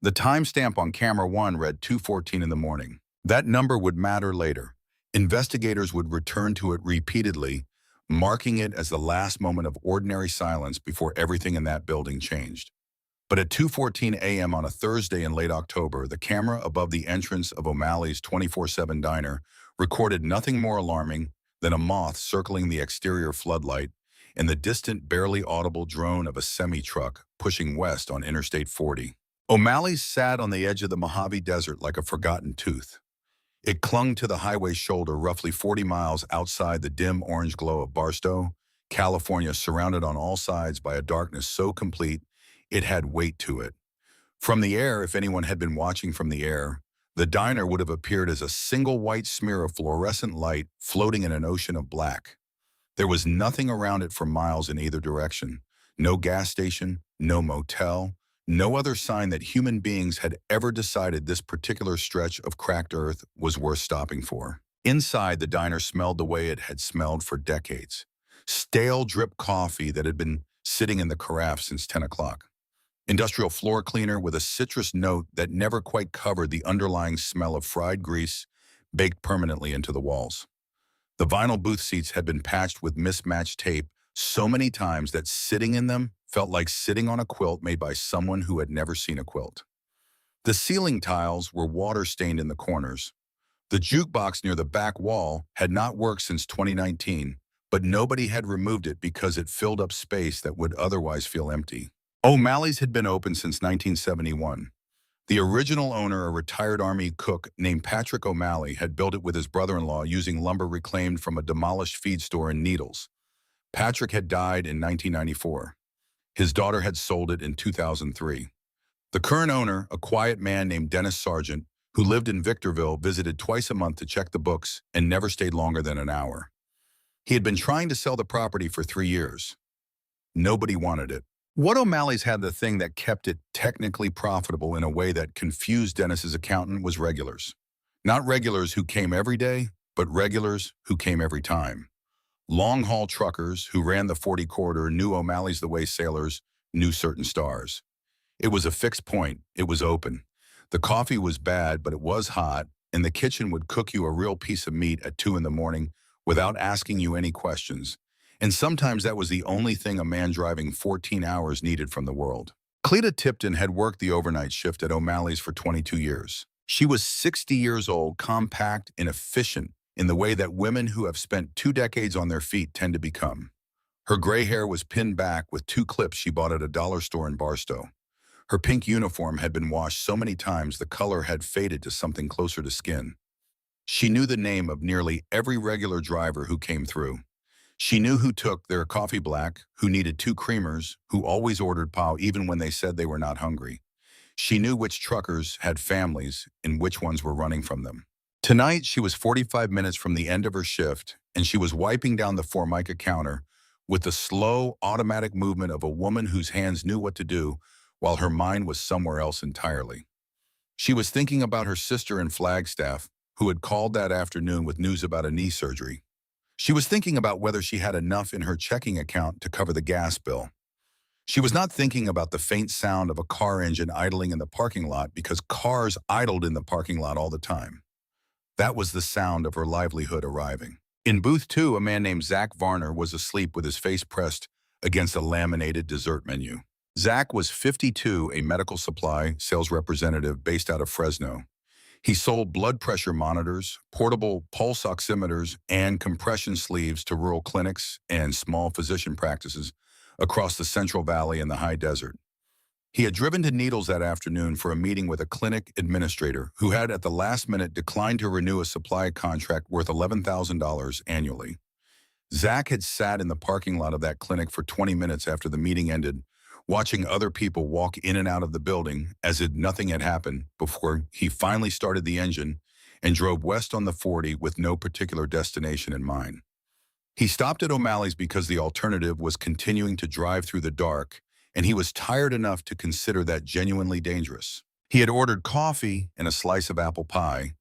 The timestamp on camera 1 read 2:14 in the morning. That number would matter later. Investigators would return to it repeatedly, marking it as the last moment of ordinary silence before everything in that building changed. But at 2:14 a.m. on a Thursday in late October, the camera above the entrance of O'Malley's 24/7 diner recorded nothing more alarming than a moth circling the exterior floodlight and the distant, barely audible drone of a semi-truck pushing west on Interstate 40. O'Malley's sat on the edge of the Mojave Desert like a forgotten tooth. It clung to the highway's shoulder roughly 40 miles outside the dim orange glow of Barstow, California, surrounded on all sides by a darkness so complete it had weight to it. From the air, if anyone had been watching from the air, the diner would have appeared as a single white smear of fluorescent light floating in an ocean of black. There was nothing around it for miles in either direction. No gas station, no motel, no other sign that human beings had ever decided this particular stretch of cracked earth was worth stopping for. Inside, the diner smelled the way it had smelled for decades. Stale drip coffee that had been sitting in the carafe since 10 o'clock. Industrial floor cleaner with a citrus note that never quite covered the underlying smell of fried grease baked permanently into the walls. The vinyl booth seats had been patched with mismatched tape so many times that sitting in them felt like sitting on a quilt made by someone who had never seen a quilt. The ceiling tiles were water-stained in the corners. The jukebox near the back wall had not worked since 2019, but nobody had removed it because it filled up space that would otherwise feel empty. O'Malley's had been open since 1971. The original owner, a retired Army cook named Patrick O'Malley, had built it with his brother-in-law using lumber reclaimed from a demolished feed store in Needles. Patrick had died in 1994. His daughter had sold it in 2003. The current owner, a quiet man named Dennis Sargent, who lived in Victorville, visited twice a month to check the books and never stayed longer than an hour. He had been trying to sell the property for 3 years. Nobody wanted it. What O'Malley's had the thing that kept it technically profitable in a way that confused Dennis's accountant was regulars. Not regulars who came every day, but regulars who came every time. Long-haul truckers who ran the 40 corridor knew O'Malley's the way sailors knew certain stars. It was a fixed point. It was open. The coffee was bad, but it was hot, and the kitchen would cook you a real piece of meat at 2 in the morning without asking you any questions. And sometimes that was the only thing a man driving 14 hours needed from the world. Cleta Tipton had worked the overnight shift at O'Malley's for 22 years. She was 60 years old, compact and efficient in the way that women who have spent 2 decades on their feet tend to become. Her gray hair was pinned back with 2 clips she bought at a dollar store in Barstow. Her pink uniform had been washed so many times the color had faded to something closer to skin. She knew the name of nearly every regular driver who came through. She knew who took their coffee black, who needed 2 creamers, who always ordered pau even when they said they were not hungry. She knew which truckers had families and which ones were running from them. Tonight, she was 45 minutes from the end of her shift, and she was wiping down the Formica counter with the slow, automatic movement of a woman whose hands knew what to do while her mind was somewhere else entirely. She was thinking about her sister in Flagstaff, who had called that afternoon with news about a knee surgery. She was thinking about whether she had enough in her checking account to cover the gas bill. She was not thinking about the faint sound of a car engine idling in the parking lot because cars idled in the parking lot all the time. That was the sound of her livelihood arriving. In booth 2, a man named Zach Varner was asleep with his face pressed against a laminated dessert menu. Zach was 52, a medical supply sales representative based out of Fresno. He sold blood pressure monitors, portable pulse oximeters, and compression sleeves to rural clinics and small physician practices across the Central Valley and the high desert. He had driven to Needles that afternoon for a meeting with a clinic administrator who had at the last minute declined to renew a supply contract worth $11,000 annually. Zach had sat in the parking lot of that clinic for 20 minutes after the meeting ended, watching other people walk in and out of the building as if nothing had happened before he finally started the engine and drove west on the 40 with no particular destination in mind. He stopped at O'Malley's because the alternative was continuing to drive through the dark, and he was tired enough to consider that genuinely dangerous. He had ordered coffee and a slice of apple pie.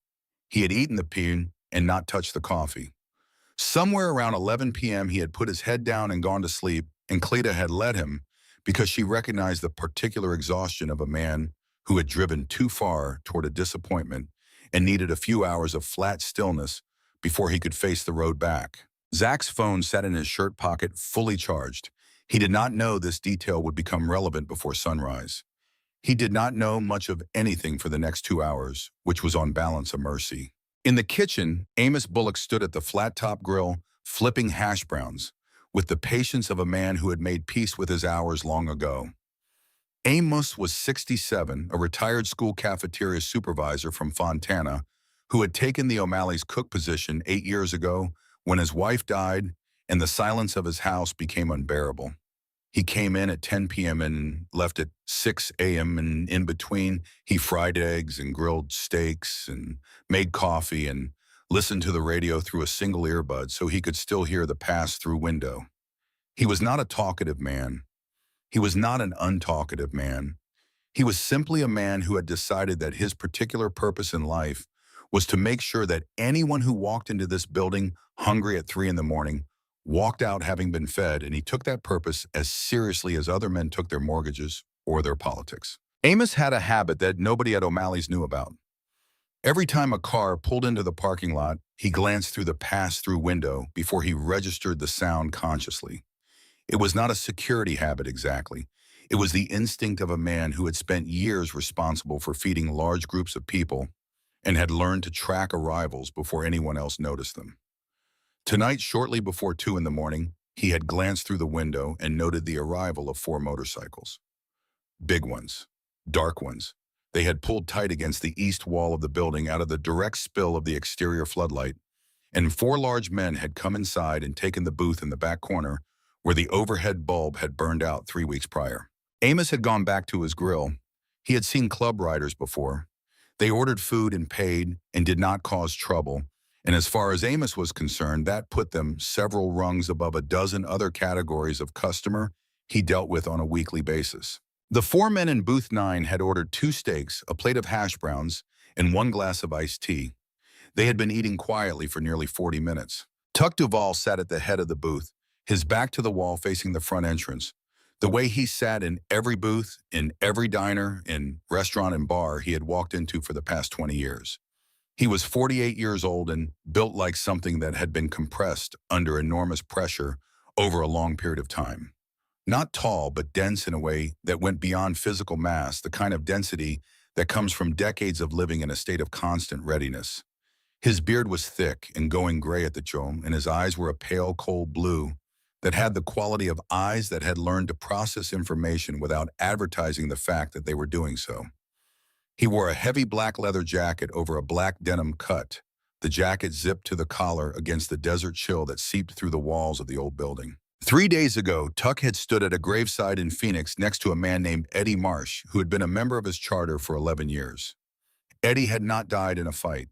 He had eaten the pea and not touched the coffee. Somewhere around 11 p.m. he had put his head down and gone to sleep, and Cleta had let him because she recognized the particular exhaustion of a man who had driven too far toward a disappointment and needed a few hours of flat stillness before he could face the road back. Zach's phone sat in his shirt pocket, fully charged. He did not know this detail would become relevant before sunrise. He did not know much of anything for the next 2 hours, which was on balance a mercy. In the kitchen, Amos Bullock stood at the flat-top grill, flipping hash browns, with the patience of a man who had made peace with his hours long ago. Amos was 67, a retired school cafeteria supervisor from Fontana, who had taken the O'Malley's cook position 8 years ago when his wife died and the silence of his house became unbearable. He came in at 10 p.m. and left at 6 a.m. and in between, he fried eggs and grilled steaks and made coffee and listened to the radio through a single earbud so he could still hear the pass-through window. He was not a talkative man. He was not an untalkative man. He was simply a man who had decided that his particular purpose in life was to make sure that anyone who walked into this building hungry at 3 in the morning walked out having been fed, and he took that purpose as seriously as other men took their mortgages or their politics. Amos had a habit that nobody at O'Malley's knew about. Every time a car pulled into the parking lot, he glanced through the pass-through window before he registered the sound consciously. It was not a security habit exactly. It was the instinct of a man who had spent years responsible for feeding large groups of people and had learned to track arrivals before anyone else noticed them. Tonight, shortly before 2 in the morning, he had glanced through the window and noted the arrival of 4 motorcycles. Big ones, dark ones. They had pulled tight against the east wall of the building out of the direct spill of the exterior floodlight, and 4 large men had come inside and taken the booth in the back corner where the overhead bulb had burned out 3 weeks prior. Amos had gone back to his grill. He had seen club riders before. They ordered food and paid and did not cause trouble, and as far as Amos was concerned, that put them several rungs above a dozen other categories of customer he dealt with on a weekly basis. The 4 men in booth 9 had ordered 2 steaks, a plate of hash browns, and 1 glass of iced tea. They had been eating quietly for nearly 40 minutes. Tuck Duval sat at the head of the booth, his back to the wall facing the front entrance. The way he sat in every booth, in every diner, in restaurant and bar he had walked into for the past 20 years. He was 48 years old and built like something that had been compressed under enormous pressure over a long period of time. Not tall, but dense in a way that went beyond physical mass, the kind of density that comes from decades of living in a state of constant readiness. His beard was thick and going gray at the chrome, and his eyes were a pale, cold blue that had the quality of eyes that had learned to process information without advertising the fact that they were doing so. He wore a heavy black leather jacket over a black denim cut, the jacket zipped to the collar against the desert chill that seeped through the walls of the old building. 3 days ago, Tuck had stood at a graveside in Phoenix next to a man named Eddie Marsh, who had been a member of his charter for 11 years. Eddie had not died in a fight.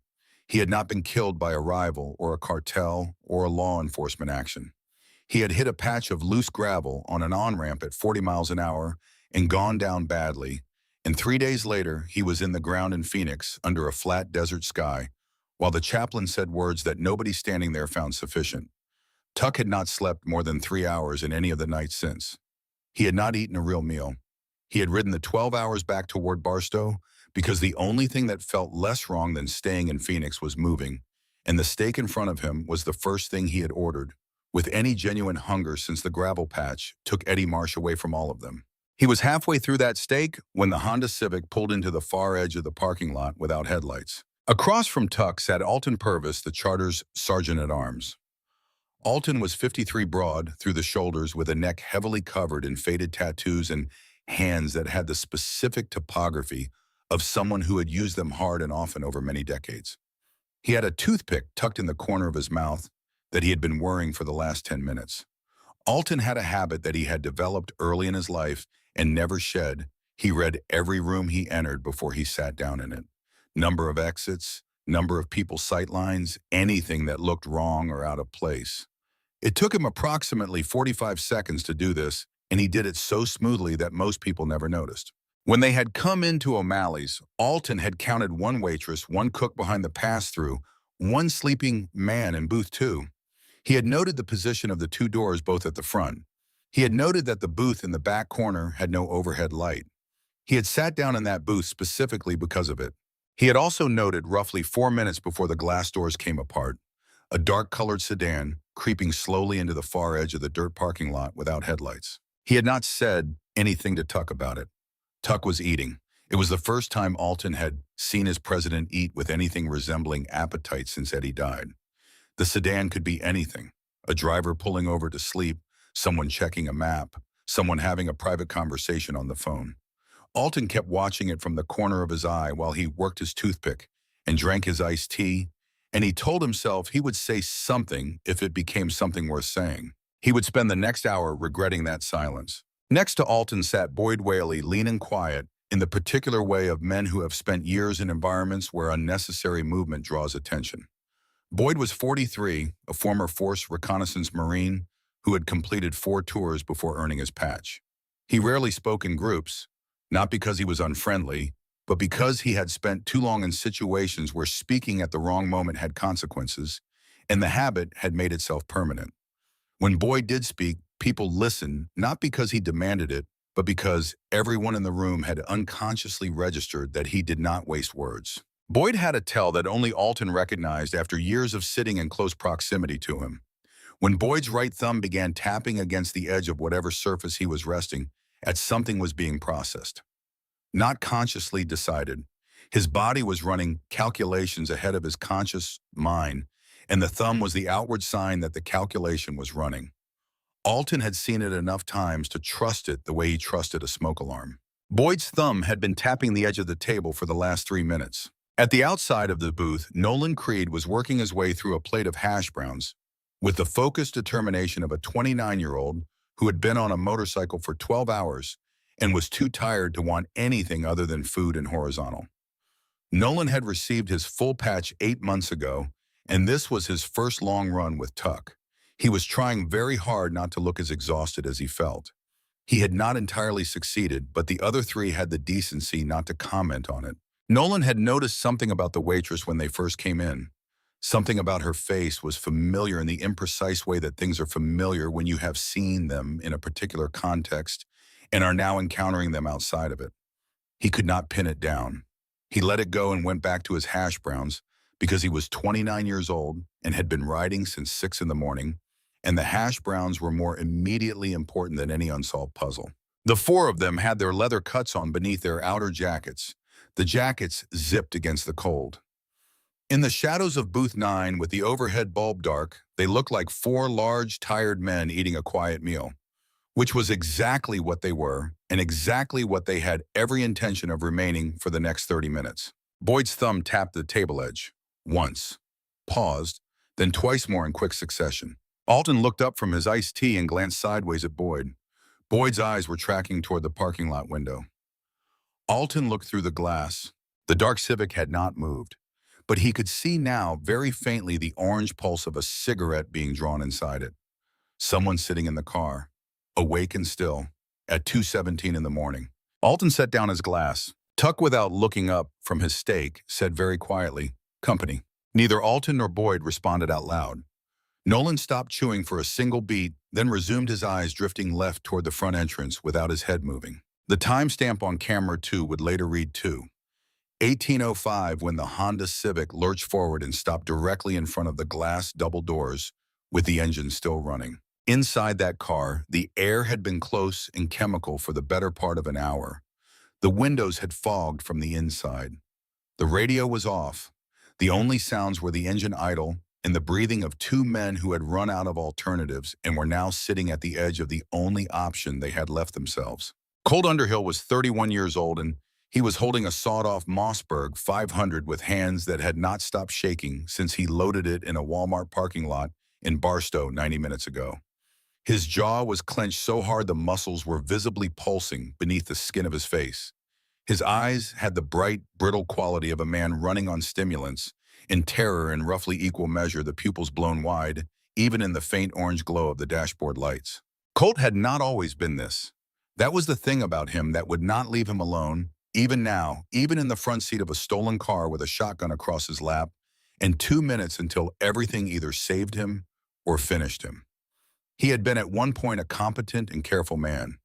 He had not been killed by a rival or a cartel or a law enforcement action. He had hit a patch of loose gravel on an on-ramp at 40 miles an hour and gone down badly, and 3 days later, he was in the ground in Phoenix under a flat desert sky, while the chaplain said words that nobody standing there found sufficient. Tuck had not slept more than 3 hours in any of the nights since. He had not eaten a real meal. He had ridden the 12 hours back toward Barstow because the only thing that felt less wrong than staying in Phoenix was moving, and the steak in front of him was the first thing he had ordered, with any genuine hunger since the gravel patch took Eddie Marsh away from all of them. He was halfway through that steak when the Honda Civic pulled into the far edge of the parking lot without headlights. Across from Tuck sat Alton Purvis, the charter's sergeant-at-arms. Alton was 53 broad through the shoulders with a neck heavily covered in faded tattoos and hands that had the specific topography of someone who had used them hard and often over many decades. He had a toothpick tucked in the corner of his mouth that he had been worrying for the last 10 minutes. Alton had a habit that he had developed early in his life and never shed. He read every room he entered before he sat down in it. Number of exits, number of people's sightlines, anything that looked wrong or out of place. It took him approximately 45 seconds to do this, and he did it so smoothly that most people never noticed. When they had come into O'Malley's, Alton had counted 1 waitress, 1 cook behind the pass-through, 1 sleeping man in booth 2. He had noted the position of the 2 doors both at the front. He had noted that the booth in the back corner had no overhead light. He had sat down in that booth specifically because of it. He had also noted roughly 4 minutes before the glass doors came apart, a dark-colored sedan creeping slowly into the far edge of the dirt parking lot without headlights. He had not said anything to Tuck about it. Tuck was eating. It was the first time Alton had seen his president eat with anything resembling appetite since Eddie died. The sedan could be anything: a driver pulling over to sleep, someone checking a map, someone having a private conversation on the phone. Alton kept watching it from the corner of his eye while he worked his toothpick and drank his iced tea, and he told himself he would say something if it became something worth saying. He would spend the next hour regretting that silence. Next to Alton sat Boyd Whaley, lean and quiet, in the particular way of men who have spent years in environments where unnecessary movement draws attention. Boyd was 43, a former Force Reconnaissance Marine who had completed 4 tours before earning his patch. He rarely spoke in groups, not because he was unfriendly, but because he had spent too long in situations where speaking at the wrong moment had consequences, and the habit had made itself permanent. When Boyd did speak, people listened, not because he demanded it, but because everyone in the room had unconsciously registered that he did not waste words. Boyd had a tell that only Alton recognized after years of sitting in close proximity to him. When Boyd's right thumb began tapping against the edge of whatever surface he was resting, as something was being processed. Not consciously decided. His body was running calculations ahead of his conscious mind, and the thumb was the outward sign that the calculation was running. Alton had seen it enough times to trust it the way he trusted a smoke alarm. Boyd's thumb had been tapping the edge of the table for the last 3 minutes. At the outside of the booth, Nolan Creed was working his way through a plate of hash browns with the focused determination of a 29-year-old who had been on a motorcycle for 12 hours and was too tired to want anything other than food and horizontal. Nolan had received his full patch 8 months ago, and this was his first long run with Tuck. He was trying very hard not to look as exhausted as he felt. He had not entirely succeeded, but the other 3 had the decency not to comment on it. Nolan had noticed something about the waitress when they first came in. Something about her face was familiar in the imprecise way that things are familiar when you have seen them in a particular context and are now encountering them outside of it. He could not pin it down. He let it go and went back to his hash browns because he was 29 years old and had been riding since 6 in the morning, and the hash browns were more immediately important than any unsolved puzzle. The 4 of them had their leather cuts on beneath their outer jackets. The jackets zipped against the cold. In the shadows of Booth 9, with the overhead bulb dark, they looked like 4 large, tired men eating a quiet meal, which was exactly what they were and exactly what they had every intention of remaining for the next 30 minutes. Boyd's thumb tapped the table edge, once, paused, then twice more in quick succession. Alton looked up from his iced tea and glanced sideways at Boyd. Boyd's eyes were tracking toward the parking lot window. Alton looked through the glass. The dark Civic had not moved, but he could see now very faintly the orange pulse of a cigarette being drawn inside it. Someone sitting in the car, awake and still, at 2:17 in the morning. Alton set down his glass. Tuck, without looking up from his steak, said very quietly, "Company." Neither Alton nor Boyd responded out loud. Nolan stopped chewing for a single beat, then resumed, his eyes drifting left toward the front entrance without his head moving. The timestamp on camera 2 would later read 2:18:05 when the Honda Civic lurched forward and stopped directly in front of the glass double doors with the engine still running. Inside that car, the air had been close and chemical for the better part of an hour. The windows had fogged from the inside. The radio was off. The only sounds were the engine idle and the breathing of 2 men who had run out of alternatives and were now sitting at the edge of the only option they had left themselves. Colt Underhill was 31 years old, and he was holding a sawed-off Mossberg 500 with hands that had not stopped shaking since he loaded it in a Walmart parking lot in Barstow 90 minutes ago. His jaw was clenched so hard the muscles were visibly pulsing beneath the skin of his face. His eyes had the bright, brittle quality of a man running on stimulants, in terror in roughly equal measure, the pupils blown wide, even in the faint orange glow of the dashboard lights. Colt had not always been this. That was the thing about him that would not leave him alone, even now, even in the front seat of a stolen car with a shotgun across his lap, and 2 minutes until everything either saved him or finished him. He had been at one point a competent and careful man.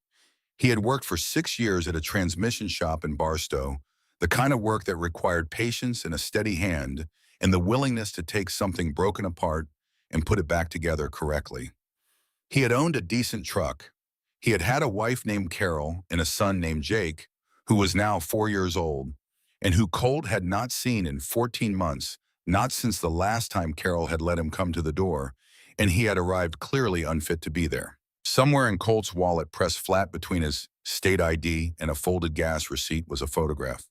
He had worked for 6 years at a transmission shop in Barstow, the kind of work that required patience and a steady hand, and the willingness to take something broken apart and put it back together correctly. He had owned a decent truck. He had had a wife named Carol and a son named Jake, who was now 4 years old, and who Colt had not seen in 14 months, not since the last time Carol had let him come to the door, and he had arrived clearly unfit to be there. Somewhere in Colt's wallet, pressed flat between his state ID and a folded gas receipt, was a photograph.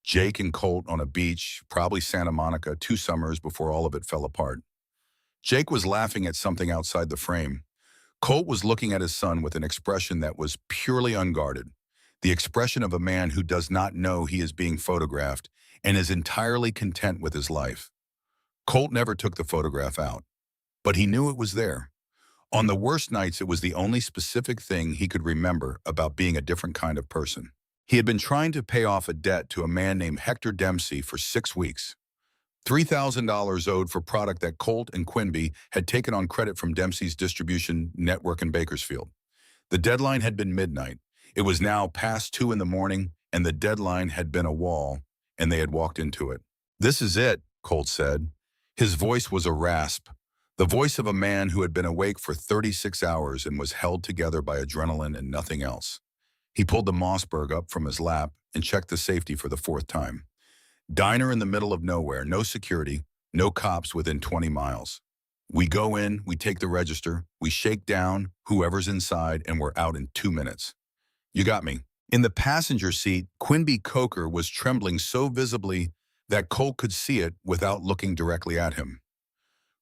Jake and Colt on a beach, probably Santa Monica, 2 summers before all of it fell apart. Jake was laughing at something outside the frame. Colt was looking at his son with an expression that was purely unguarded, the expression of a man who does not know he is being photographed and is entirely content with his life. Colt never took the photograph out, but he knew it was there. On the worst nights, it was the only specific thing he could remember about being a different kind of person. He had been trying to pay off a debt to a man named Hector Dempsey for 6 weeks. $3,000 owed for product that Colt and Quimby had taken on credit from Dempsey's distribution network in Bakersfield. The deadline had been midnight. It was now past 2 in the morning, and the deadline had been a wall, and they had walked into it. "This is it," Colt said. His voice was a rasp, the voice of a man who had been awake for 36 hours and was held together by adrenaline and nothing else. He pulled the Mossberg up from his lap and checked the safety for the 4th time. Diner in the middle of nowhere, no security, no cops within 20 miles. We go in, we take the register, we shake down whoever's inside, and we're out in 2 minutes. You got me. In the passenger seat, Quimby Coker was trembling so visibly that Colt could see it without looking directly at him.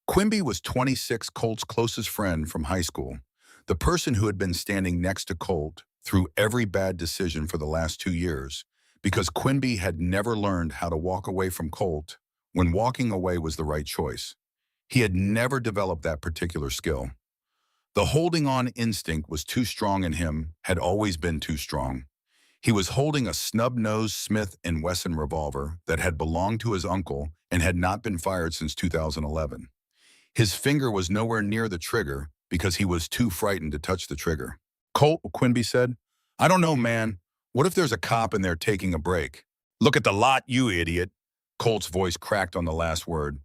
Quimby was 26, Colt's closest friend from high school, the person who had been standing next to Colt through every bad decision for the last 2 years, because Quimby had never learned how to walk away from Colt when walking away was the right choice. He had never developed that particular skill. The holding on instinct was too strong in him, had always been too strong. He was holding a snub-nosed Smith & Wesson revolver that had belonged to his uncle and had not been fired since 2011. His finger was nowhere near the trigger because he was too frightened to touch the trigger. "Colt," Quimby said, "I don't know, man. What if there's a cop in there taking a break?" "Look at the lot, you idiot." Colt's voice cracked on the last word.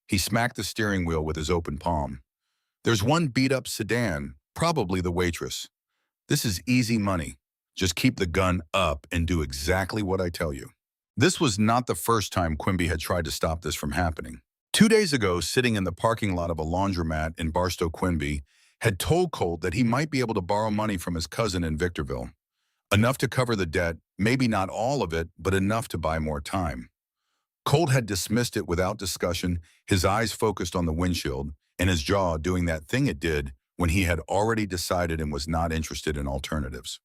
He smacked the steering wheel with his open palm. "There's one beat-up sedan, probably the waitress. This is easy money. Just keep the gun up and do exactly what I tell you." This was not the first time Quimby had tried to stop this from happening. 2 days ago, sitting in the parking lot of a laundromat in Barstow, Quimby had told Colt that he might be able to borrow money from his cousin in Victorville. Enough to cover the debt, maybe not all of it, but enough to buy more time. Colt had dismissed it without discussion, his eyes focused on the windshield, and his jaw doing that thing it did when he had already decided and was not interested in alternatives.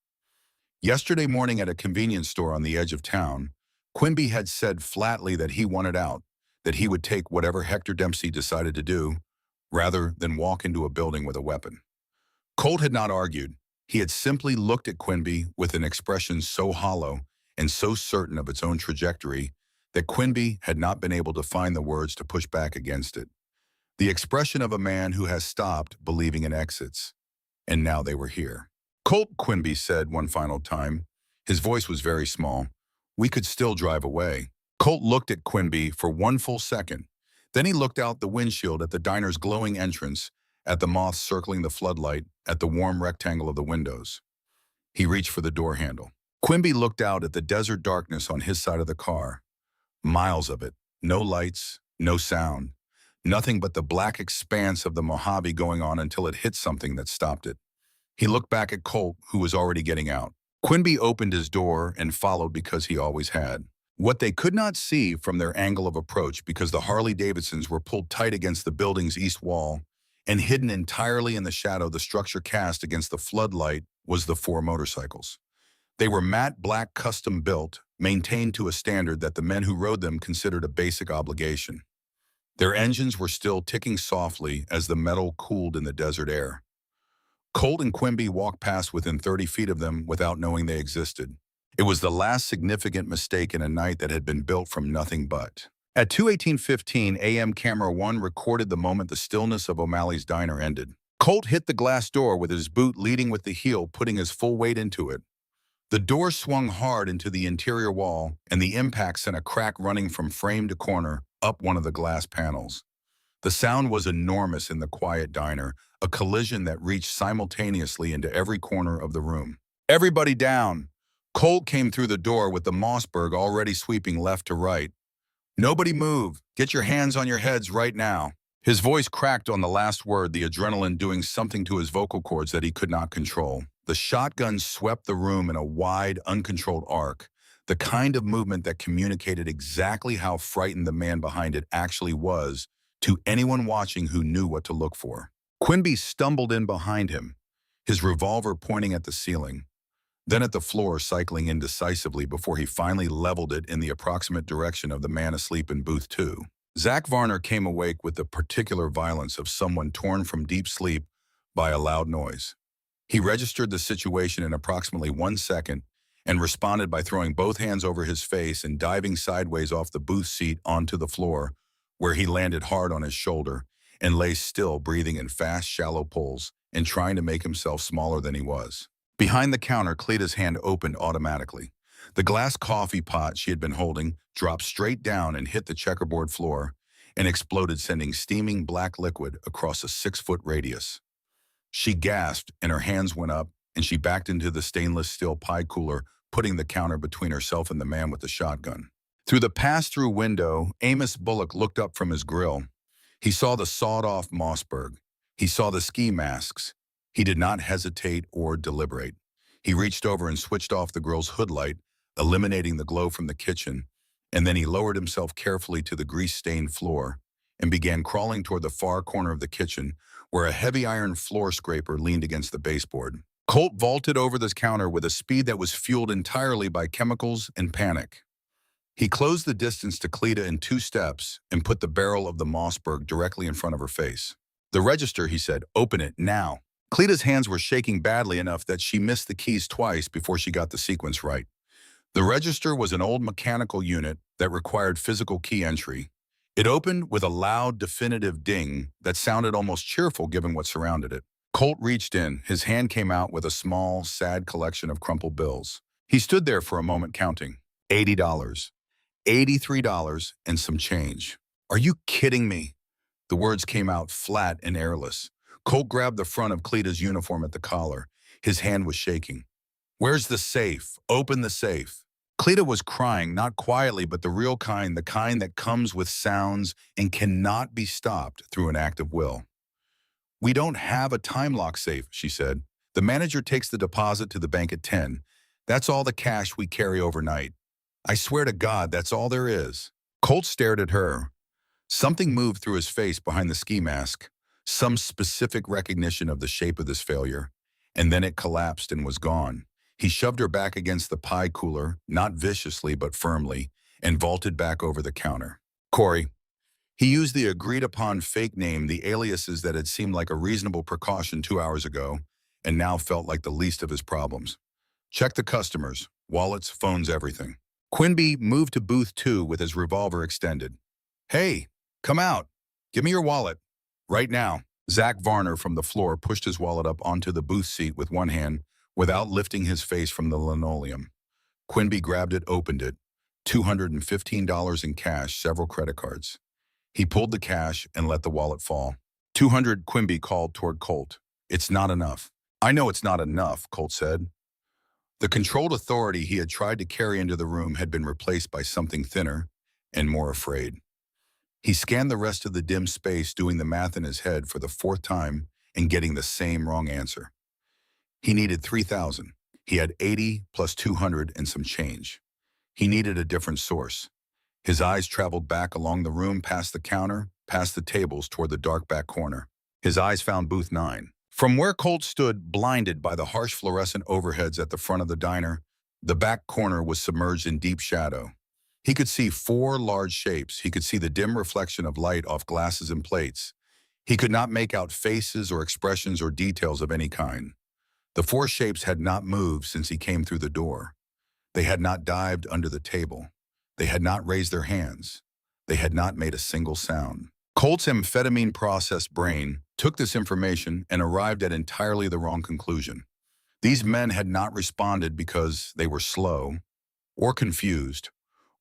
Yesterday morning at a convenience store on the edge of town, Quimby had said flatly that he wanted out, that he would take whatever Hector Dempsey decided to do, rather than walk into a building with a weapon. Colt had not argued. He had simply looked at Quimby with an expression so hollow and so certain of its own trajectory that Quimby had not been able to find the words to push back against it. The expression of a man who has stopped believing in exits. And now they were here. "Colt," Quimby said one final time. His voice was very small. "We could still drive away." Colt looked at Quimby for one full second. Then he looked out the windshield at the diner's glowing entrance, at the moths circling the floodlight, at the warm rectangle of the windows. He reached for the door handle. Quimby looked out at the desert darkness on his side of the car. Miles of it. No lights, no sound. Nothing but the black expanse of the Mojave going on until it hit something that stopped it. He looked back at Colt, who was already getting out. Quimby opened his door and followed because he always had. What they could not see from their angle of approach because the Harley-Davidsons were pulled tight against the building's east wall and hidden entirely in the shadow the structure cast against the floodlight was the 4 motorcycles. They were matte black, custom-built, maintained to a standard that the men who rode them considered a basic obligation. Their engines were still ticking softly as the metal cooled in the desert air. Colt and Quimby walked past within 30 feet of them without knowing they existed. It was the last significant mistake in a night that had been built from nothing but. At 2:18:15 a.m., camera 1 recorded the moment the stillness of O'Malley's diner ended. Colt hit the glass door with his boot leading with the heel, putting his full weight into it. The door swung hard into the interior wall, and the impact sent a crack running from frame to corner up one of the glass panels. The sound was enormous in the quiet diner, a collision that reached simultaneously into every corner of the room. "Everybody down!" Colt came through the door with the Mossberg already sweeping left to right. "Nobody move! Get your hands on your heads right now!" His voice cracked on the last word, the adrenaline doing something to his vocal cords that he could not control. The shotgun swept the room in a wide, uncontrolled arc, the kind of movement that communicated exactly how frightened the man behind it actually was to anyone watching who knew what to look for. Quimby stumbled in behind him, his revolver pointing at the ceiling, then at the floor, cycling indecisively before he finally leveled it in the approximate direction of the man asleep in booth 2. Zach Varner came awake with the particular violence of someone torn from deep sleep by a loud noise. He registered the situation in approximately 1 second and responded by throwing both hands over his face and diving sideways off the booth seat onto the floor, where he landed hard on his shoulder and lay still, breathing in fast, shallow pulls and trying to make himself smaller than he was. Behind the counter, Cleta's hand opened automatically. The glass coffee pot she had been holding dropped straight down and hit the checkerboard floor and exploded, sending steaming black liquid across a 6-foot radius. She gasped and her hands went up, and she backed into the stainless steel pie cooler, putting the counter between herself and the man with the shotgun. Through the pass-through window, Amos Bullock looked up from his grill. He saw the sawed-off Mossberg. He saw the ski masks. He did not hesitate or deliberate. He reached over and switched off the grill's hood light, eliminating the glow from the kitchen, and then he lowered himself carefully to the grease-stained floor and began crawling toward the far corner of the kitchen, where a heavy iron floor scraper leaned against the baseboard. Colt vaulted over this counter with a speed that was fueled entirely by chemicals and panic. He closed the distance to Cleta in 2 steps and put the barrel of the Mossberg directly in front of her face. "The register," he said. "Open it, now." Cleta's hands were shaking badly enough that she missed the keys twice before she got the sequence right. The register was an old mechanical unit that required physical key entry. It opened with a loud, definitive ding that sounded almost cheerful given what surrounded it. Colt reached in. His hand came out with a small, sad collection of crumpled bills. He stood there for a moment counting. $80. $83 and some change. "Are you kidding me?" The words came out flat and airless. Colt grabbed the front of Cleta's uniform at the collar. His hand was shaking. "Where's the safe? Open the safe." Cleta was crying, not quietly, but the real kind, the kind that comes with sounds and cannot be stopped through an act of will. "We don't have a time lock safe," she said. "The manager takes the deposit to the bank at 10. That's all the cash we carry overnight. I swear to God, that's all there is." Colt stared at her. Something moved through his face behind the ski mask, some specific recognition of the shape of this failure, and then it collapsed and was gone. He shoved her back against the pie cooler, not viciously but firmly, and vaulted back over the counter. "Corey." He used the agreed-upon fake name, the aliases that had seemed like a reasonable precaution 2 hours ago, and now felt like the least of his problems. "Check the customers, wallets, phones, everything." Quimby moved to booth 2 with his revolver extended. "Hey, come out. Give me your wallet. Right now." Zach Varner from the floor pushed his wallet up onto the booth seat with one hand without lifting his face from the linoleum. Quimby grabbed it, opened it. $215 in cash, several credit cards. He pulled the cash and let the wallet fall. 200, Quimby called toward Colt. "It's not enough." "I know it's not enough," Colt said. The controlled authority he had tried to carry into the room had been replaced by something thinner and more afraid. He scanned the rest of the dim space, doing the math in his head for the 4th time and getting the same wrong answer. He needed 3,000. He had 80 plus 200 and some change. He needed a different source. His eyes traveled back along the room, past the counter, past the tables, toward the dark back corner. His eyes found booth 9. From where Colt stood, blinded by the harsh fluorescent overheads at the front of the diner, the back corner was submerged in deep shadow. He could see 4 large shapes. He could see the dim reflection of light off glasses and plates. He could not make out faces or expressions or details of any kind. The 4 shapes had not moved since he came through the door. They had not dived under the table. They had not raised their hands. They had not made a single sound. Colt's amphetamine-processed brain took this information and arrived at entirely the wrong conclusion. These men had not responded because they were slow or confused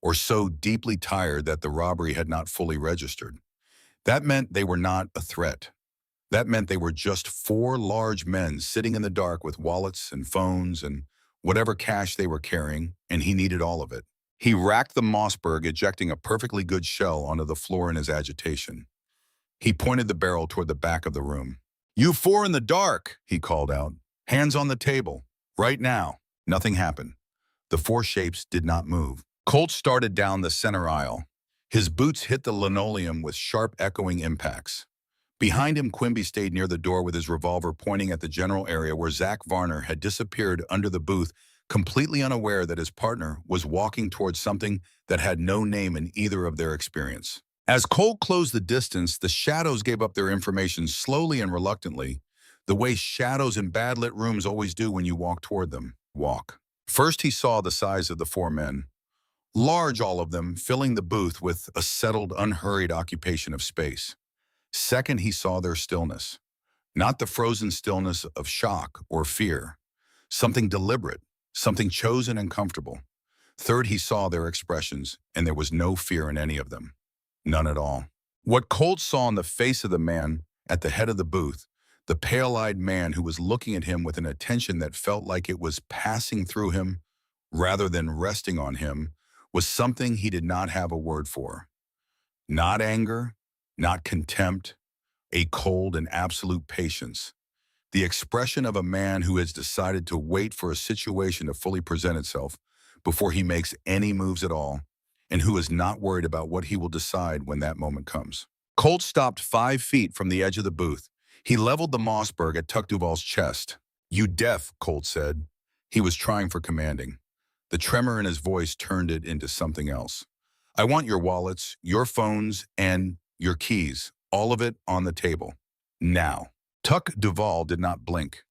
or so deeply tired that the robbery had not fully registered. That meant they were not a threat. That meant they were just four large men sitting in the dark with wallets and phones and whatever cash they were carrying, and he needed all of it. He racked the Mossberg, ejecting a perfectly good shell onto the floor in his agitation. He pointed the barrel toward the back of the room. "You four in the dark," he called out. "Hands on the table. Right now." Nothing happened. The four shapes did not move. Colt started down the center aisle. His boots hit the linoleum with sharp echoing impacts. Behind him, Quimby stayed near the door with his revolver pointing at the general area where Zach Varner had disappeared under the booth, completely unaware that his partner was walking towards something that had no name in either of their experience. As Colt closed the distance, the shadows gave up their information slowly and reluctantly, the way shadows in bad-lit rooms always do when you walk toward them. Walk. First, he saw the size of the four men. Large, all of them, filling the booth with a settled, unhurried occupation of space. Second, he saw their stillness. Not the frozen stillness of shock or fear. Something deliberate, something chosen and comfortable. Third, he saw their expressions, and there was no fear in any of them. None at all. What Colt saw on the face of the man at the head of the booth, the pale-eyed man who was looking at him with an attention that felt like it was passing through him rather than resting on him, was something he did not have a word for. Not anger, not contempt, a cold and absolute patience. The expression of a man who has decided to wait for a situation to fully present itself before he makes any moves at all, and who is not worried about what he will decide when that moment comes. Colt stopped 5 feet from the edge of the booth. He leveled the Mossberg at Tuck Duvall's chest. "You deaf," Colt said. He was trying for commanding. The tremor in his voice turned it into something else. "I want your wallets, your phones, and your keys, all of it on the table. Now." Tuck Duvall did not blink.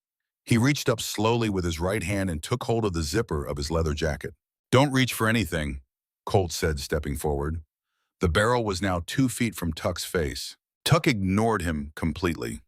He reached up slowly with his right hand and took hold of the zipper of his leather jacket. "Don't reach for anything," Colt said, stepping forward. The barrel was now 2 feet from Tuck's face. Tuck ignored him completely.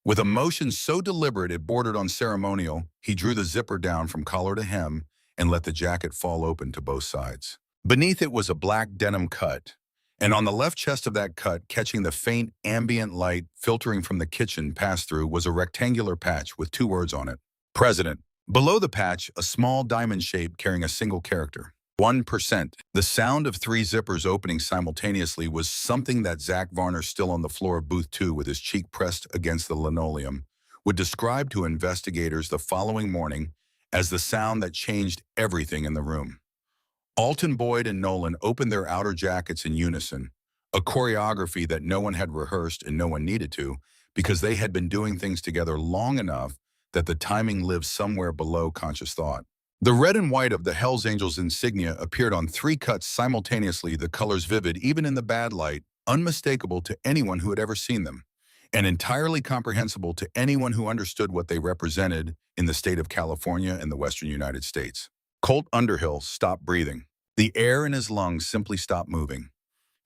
With a motion so deliberate it bordered on ceremonial, he drew the zipper down from collar to hem and let the jacket fall open to both sides. Beneath it was a black denim cut, and on the left chest of that cut, catching the faint ambient light filtering from the kitchen pass-through, was a rectangular patch with 2 words on it: President. Below the patch, a small diamond shape carrying a single character: 1%. The sound of 3 zippers opening simultaneously was something that Zach Varner, still on the floor of booth 2 with his cheek pressed against the linoleum, would describe to investigators the following morning as the sound that changed everything in the room. Alton Boyd and Nolan opened their outer jackets in unison, a choreography that no one had rehearsed and no one needed to, because they had been doing things together long enough that the timing lived somewhere below conscious thought. The red and white of the Hells Angels insignia appeared on 3 cuts simultaneously, the colors vivid even in the bad light, unmistakable to anyone who had ever seen them, and entirely comprehensible to anyone who understood what they represented in the state of California and the western United States. Colt Underhill stopped breathing. The air in his lungs simply stopped moving.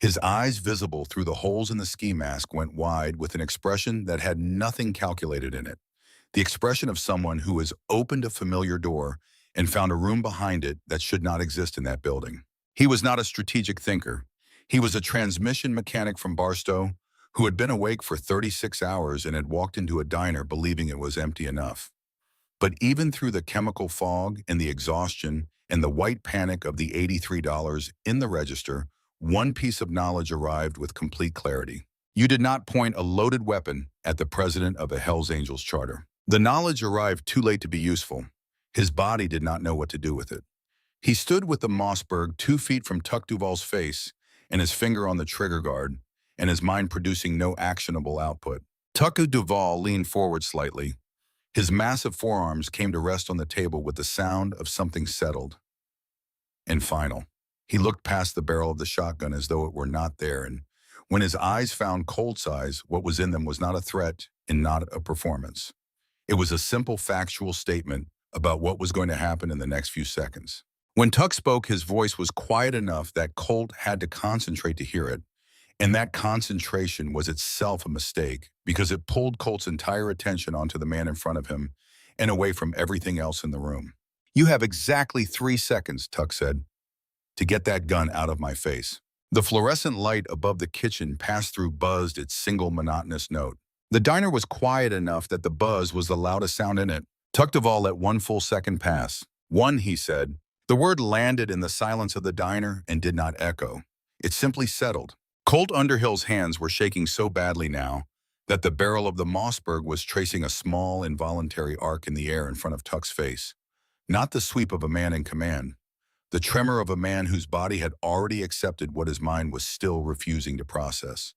His eyes, visible through the holes in the ski mask, went wide with an expression that had nothing calculated in it. The expression of someone who has opened a familiar door and found a room behind it that should not exist in that building. He was not a strategic thinker. He was a transmission mechanic from Barstow who had been awake for 36 hours and had walked into a diner believing it was empty enough. But even through the chemical fog and the exhaustion and the white panic of the $83 in the register, one piece of knowledge arrived with complete clarity. You did not point a loaded weapon at the president of the Hells Angels charter. The knowledge arrived too late to be useful. His body did not know what to do with it. He stood with the Mossberg 2 feet from Tuck Duvall's face and his finger on the trigger guard, and his mind producing no actionable output. Tuck Duvall leaned forward slightly. His massive forearms came to rest on the table with the sound of something settled and final. He looked past the barrel of the shotgun as though it were not there, and when his eyes found Colt's eyes, what was in them was not a threat and not a performance. It was a simple factual statement about what was going to happen in the next few seconds. When Tuck spoke, his voice was quiet enough that Colt had to concentrate to hear it, And that concentration was itself a mistake because it pulled Colt's entire attention onto the man in front of him and away from everything else in the room. "You have exactly 3 seconds," Tuck said, "to get that gun out of my face." The fluorescent light above the kitchen pass-through buzzed its single monotonous note. The diner was quiet enough that the buzz was the loudest sound in it. Tuck Duvall let 1 full second pass. "One," he said. The word landed in the silence of the diner and did not echo. It simply settled. Colt Underhill's hands were shaking so badly now that the barrel of the Mossberg was tracing a small, involuntary arc in the air in front of Tuck's face. Not the sweep of a man in command. The tremor of a man whose body had already accepted what his mind was still refusing to process.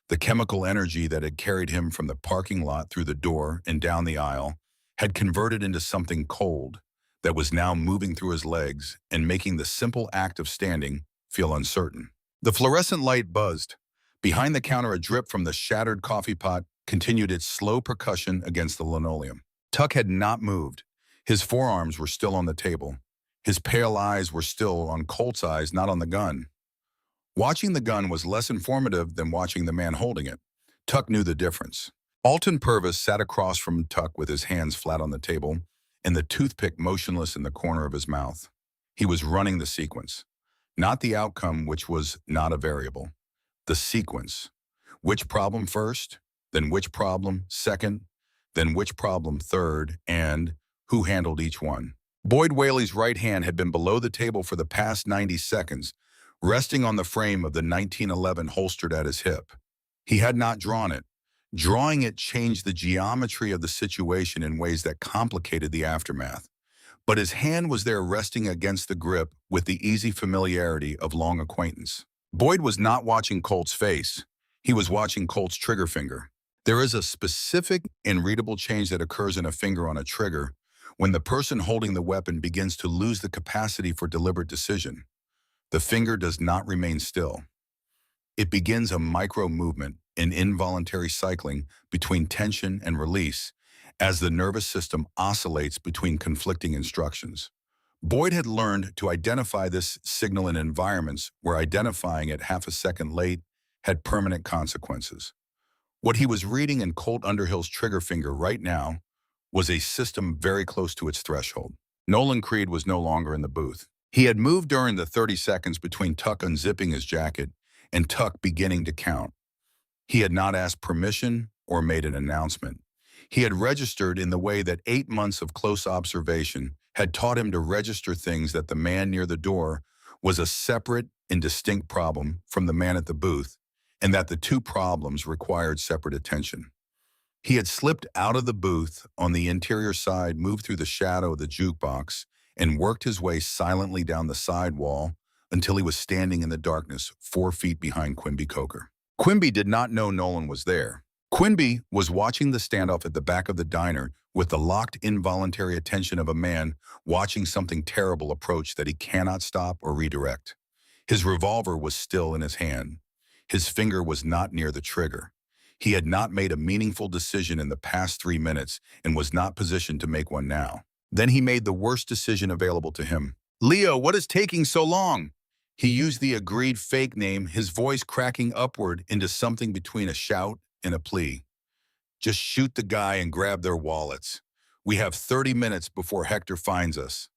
The chemical energy that had carried him from the parking lot through the door and down the aisle had converted into something cold that was now moving through his legs and making the simple act of standing feel uncertain. The fluorescent light buzzed. Behind the counter, a drip from the shattered coffee pot continued its slow percussion against the linoleum. Tuck had not moved. His forearms were still on the table. His pale eyes were still on Colt's eyes, not on the gun. Watching the gun was less informative than watching the man holding it. Tuck knew the difference. Alton Purvis sat across from Tuck with his hands flat on the table and the toothpick motionless in the corner of his mouth. He was running the sequence. Not the outcome, which was not a variable. The sequence. Which problem first, then which problem second, then which problem third, and who handled each one. Boyd Whaley's right hand had been below the table for the past 90 seconds, resting on the frame of the 1911 holstered at his hip. He had not drawn it. Drawing it changed the geometry of the situation in ways that complicated the aftermath. But his hand was there resting against the grip with the easy familiarity of long acquaintance. Boyd was not watching Colt's face. He was watching Colt's trigger finger. There is a specific and readable change that occurs in a finger on a trigger when the person holding the weapon begins to lose the capacity for deliberate decision. The finger does not remain still. It begins a micro-movement, an involuntary cycling between tension and release as the nervous system oscillates between conflicting instructions. Boyd had learned to identify this signal in environments where identifying it half a second late had permanent consequences. What he was reading in Colt Underhill's trigger finger right now was a system very close to its threshold. Nolan Creed was no longer in the booth. He had moved during the 30 seconds between Tuck unzipping his jacket and Tuck beginning to count. He had not asked permission or made an announcement. He had registered in the way that 8 months of close observation had taught him to register things that the man near the door was a separate and distinct problem from the man at the booth, and that the two problems required separate attention. He had slipped out of the booth on the interior side, moved through the shadow of the jukebox, and worked his way silently down the side wall until he was standing in the darkness 4 feet behind Quimby Coker. Quimby did not know Nolan was there. Quimby was watching the standoff at the back of the diner with the locked involuntary attention of a man watching something terrible approach that he cannot stop or redirect. His revolver was still in his hand. His finger was not near the trigger. He had not made a meaningful decision in the past 3 minutes and was not positioned to make one now. Then he made the worst decision available to him. "Leo, what is taking so long?" He used the agreed fake name, his voice cracking upward into something between a shout and a plea. "Just shoot the guy and grab their wallets. We have 30 minutes before Hector finds us.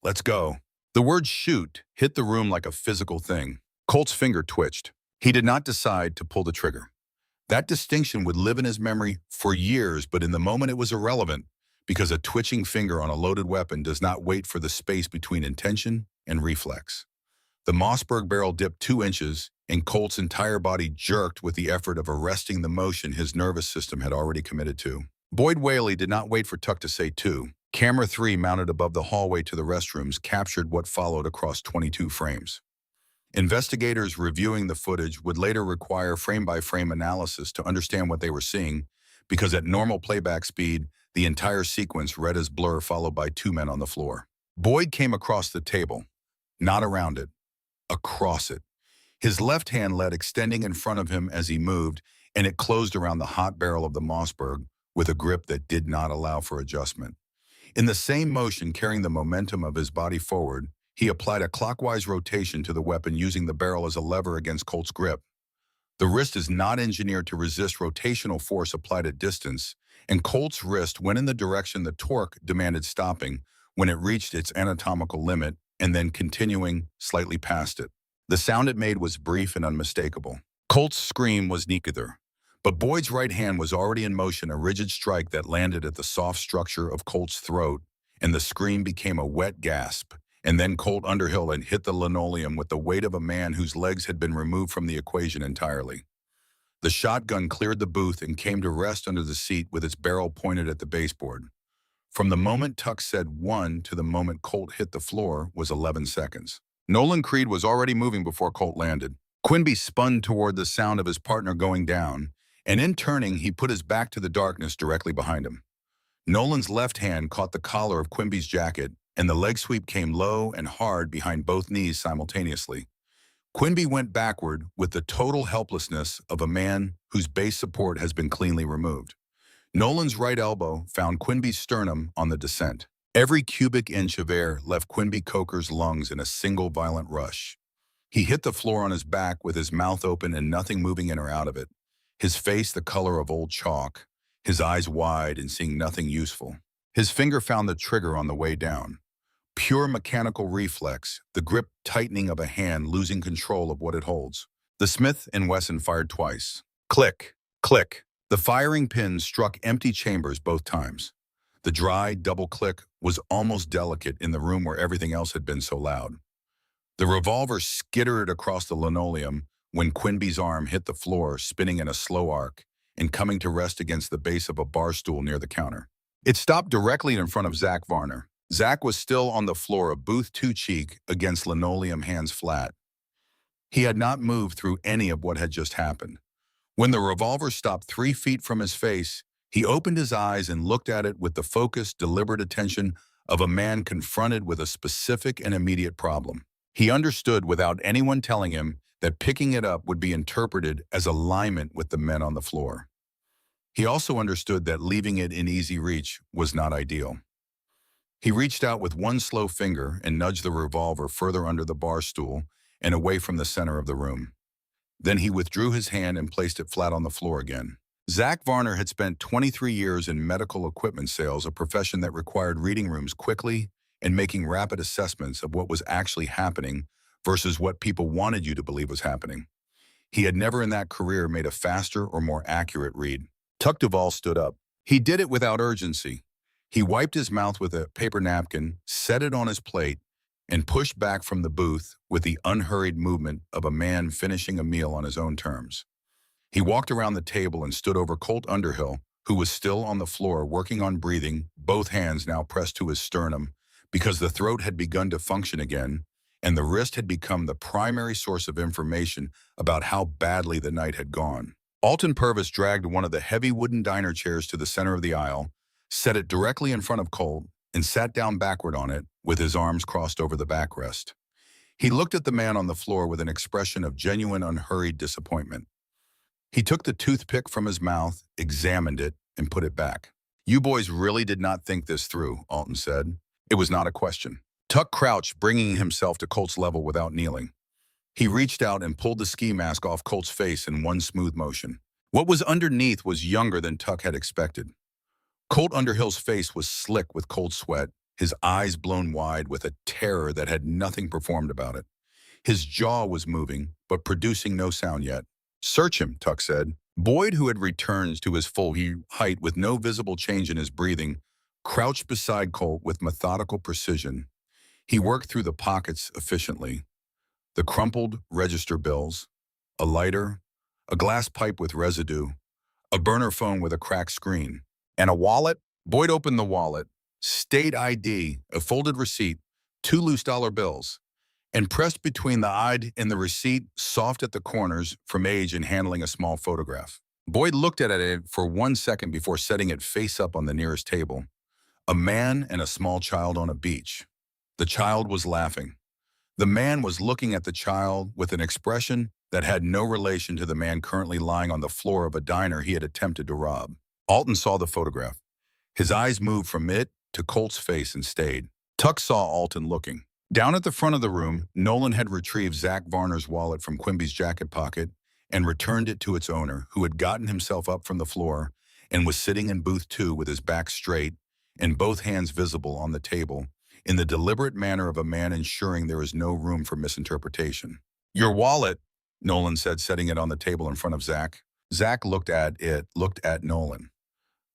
Let's go." The word shoot hit the room like a physical thing. Colt's finger twitched. He did not decide to pull the trigger. That distinction would live in his memory for years, but in the moment it was irrelevant because a twitching finger on a loaded weapon does not wait for the space between intention and reflex. The Mossberg barrel dipped 2 inches, and Colt's entire body jerked with the effort of arresting the motion his nervous system had already committed to. Boyd Whaley did not wait for Tuck to say two. Camera 3 mounted above the hallway to the restrooms captured what followed across 22 frames. Investigators reviewing the footage would later require frame-by-frame analysis to understand what they were seeing, because at normal playback speed, the entire sequence read as blur followed by 2 men on the floor. Boyd came across the table, not around it, across it. His left hand led extending in front of him as he moved, and it closed around the hot barrel of the Mossberg with a grip that did not allow for adjustment. In the same motion carrying the momentum of his body forward, he applied a clockwise rotation to the weapon using the barrel as a lever against Colt's grip. The wrist is not engineered to resist rotational force applied at distance, and Colt's wrist went in the direction the torque demanded stopping when it reached its anatomical limit and then continuing slightly past it. The sound it made was brief and unmistakable. Colt's scream was neither, but Boyd's right hand was already in motion, a rigid strike that landed at the soft structure of Colt's throat, and the scream became a wet gasp. And then Colt Underhill had hit the linoleum with the weight of a man whose legs had been removed from the equation entirely. The shotgun cleared the booth and came to rest under the seat with its barrel pointed at the baseboard. From the moment Tuck said one to the moment Colt hit the floor was 11 seconds. Nolan Creed was already moving before Colt landed. Quimby spun toward the sound of his partner going down, and in turning, he put his back to the darkness directly behind him. Nolan's left hand caught the collar of Quimby's jacket, and the leg sweep came low and hard behind both knees simultaneously. Quimby went backward with the total helplessness of a man whose base support has been cleanly removed. Nolan's right elbow found Quimby's sternum on the descent. Every cubic inch of air left Quimby Coker's lungs in a single violent rush. He hit the floor on his back with his mouth open and nothing moving in or out of it, his face the color of old chalk, his eyes wide and seeing nothing useful. His finger found the trigger on the way down. Pure mechanical reflex, the grip tightening of a hand losing control of what it holds. The Smith & Wesson fired twice. Click, click. The firing pin struck empty chambers both times. The dry double click was almost delicate in the room where everything else had been so loud. The revolver skittered across the linoleum when Quimby's arm hit the floor, spinning in a slow arc and coming to rest against the base of a bar stool near the counter. It stopped directly in front of Zach Varner. Zach was still on the floor, a booth two cheek against linoleum, hands flat. He had not moved through any of what had just happened. When the revolver stopped 3 feet from his face, he opened his eyes and looked at it with the focused, deliberate attention of a man confronted with a specific and immediate problem. He understood without anyone telling him that picking it up would be interpreted as alignment with the men on the floor. He also understood that leaving it in easy reach was not ideal. He reached out with one slow finger and nudged the revolver further under the bar stool and away from the center of the room. Then he withdrew his hand and placed it flat on the floor again. Zach Varner had spent 23 years in medical equipment sales, a profession that required reading rooms quickly and making rapid assessments of what was actually happening versus what people wanted you to believe was happening. He had never in that career made a faster or more accurate read. Tuck Duvall stood up. He did it without urgency. He wiped his mouth with a paper napkin, set it on his plate, and pushed back from the booth with the unhurried movement of a man finishing a meal on his own terms. He walked around the table and stood over Colt Underhill, who was still on the floor working on breathing, both hands now pressed to his sternum, because the throat had begun to function again, and the wrist had become the primary source of information about how badly the night had gone. Alton Purvis dragged one of the heavy wooden diner chairs to the center of the aisle, set it directly in front of Colt, and sat down backward on it with his arms crossed over the backrest. He looked at the man on the floor with an expression of genuine, unhurried disappointment. He took the toothpick from his mouth, examined it, and put it back. "You boys really did not think this through," Alton said. It was not a question. Tuck crouched, bringing himself to Colt's level without kneeling. He reached out and pulled the ski mask off Colt's face in one smooth motion. What was underneath was younger than Tuck had expected. Colt Underhill's face was slick with cold sweat, his eyes blown wide with a terror that had nothing performed about it. His jaw was moving, but producing no sound yet. "Search him," Tuck said. Boyd, who had returned to his full height with no visible change in his breathing, crouched beside Colt with methodical precision. He worked through the pockets efficiently. The crumpled register bills, a lighter, a glass pipe with residue, a burner phone with a cracked screen, and a wallet. Boyd opened the wallet, state ID, a folded receipt, 2 loose dollar bills, and pressed between the ID and the receipt, soft at the corners from age and handling a small photograph. Boyd looked at it for 1 second before setting it face up on the nearest table. A man and a small child on a beach. The child was laughing. The man was looking at the child with an expression that had no relation to the man currently lying on the floor of a diner he had attempted to rob. Alton saw the photograph. His eyes moved from it to Colt's face and stayed. Tuck saw Alton looking. Down at the front of the room, Nolan had retrieved Zach Varner's wallet from Quimby's jacket pocket and returned it to its owner, who had gotten himself up from the floor and was sitting in booth 2 with his back straight and both hands visible on the table, in the deliberate manner of a man ensuring there is no room for misinterpretation. "Your wallet," Nolan said, setting it on the table in front of Zach. Zach looked at Nolan.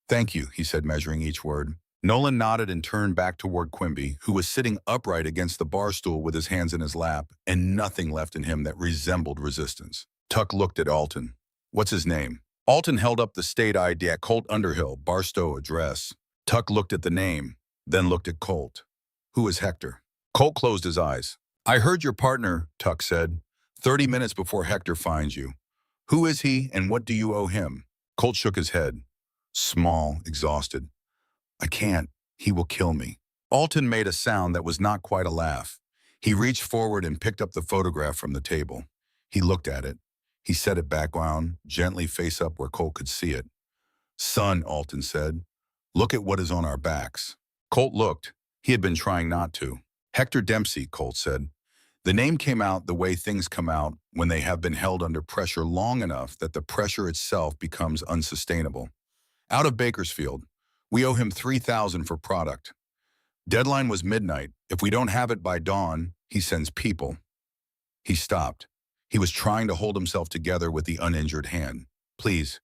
"Thank you," he said, measuring each word. Nolan nodded and turned back toward Quimby, who was sitting upright against the bar stool with his hands in his lap and nothing left in him that resembled resistance. Tuck looked at Alton. "What's his name?" Alton held up the state ID at Colt Underhill, Barstow address. Tuck looked at the name, then looked at Colt. "Who is Hector?" Colt closed his eyes. "I heard your partner," Tuck said, 30 minutes before Hector finds you. Who is he and what do you owe him?" Colt shook his head. Small, exhausted. "I can't. He will kill me." Alton made a sound that was not quite a laugh. He reached forward and picked up the photograph from the table. He looked at it. He set it back down, gently face up where Colt could see it. "Son," Alton said, "look at what is on our backs." Colt looked. He had been trying not to. "Hector Dempsey," Colt said. The name came out the way things come out when they have been held under pressure long enough that the pressure itself becomes unsustainable. "Out of Bakersfield. We owe him $3,000 for product. Deadline was midnight. If we don't have it by dawn, he sends people." He stopped. He was trying to hold himself together with the uninjured hand. "Please,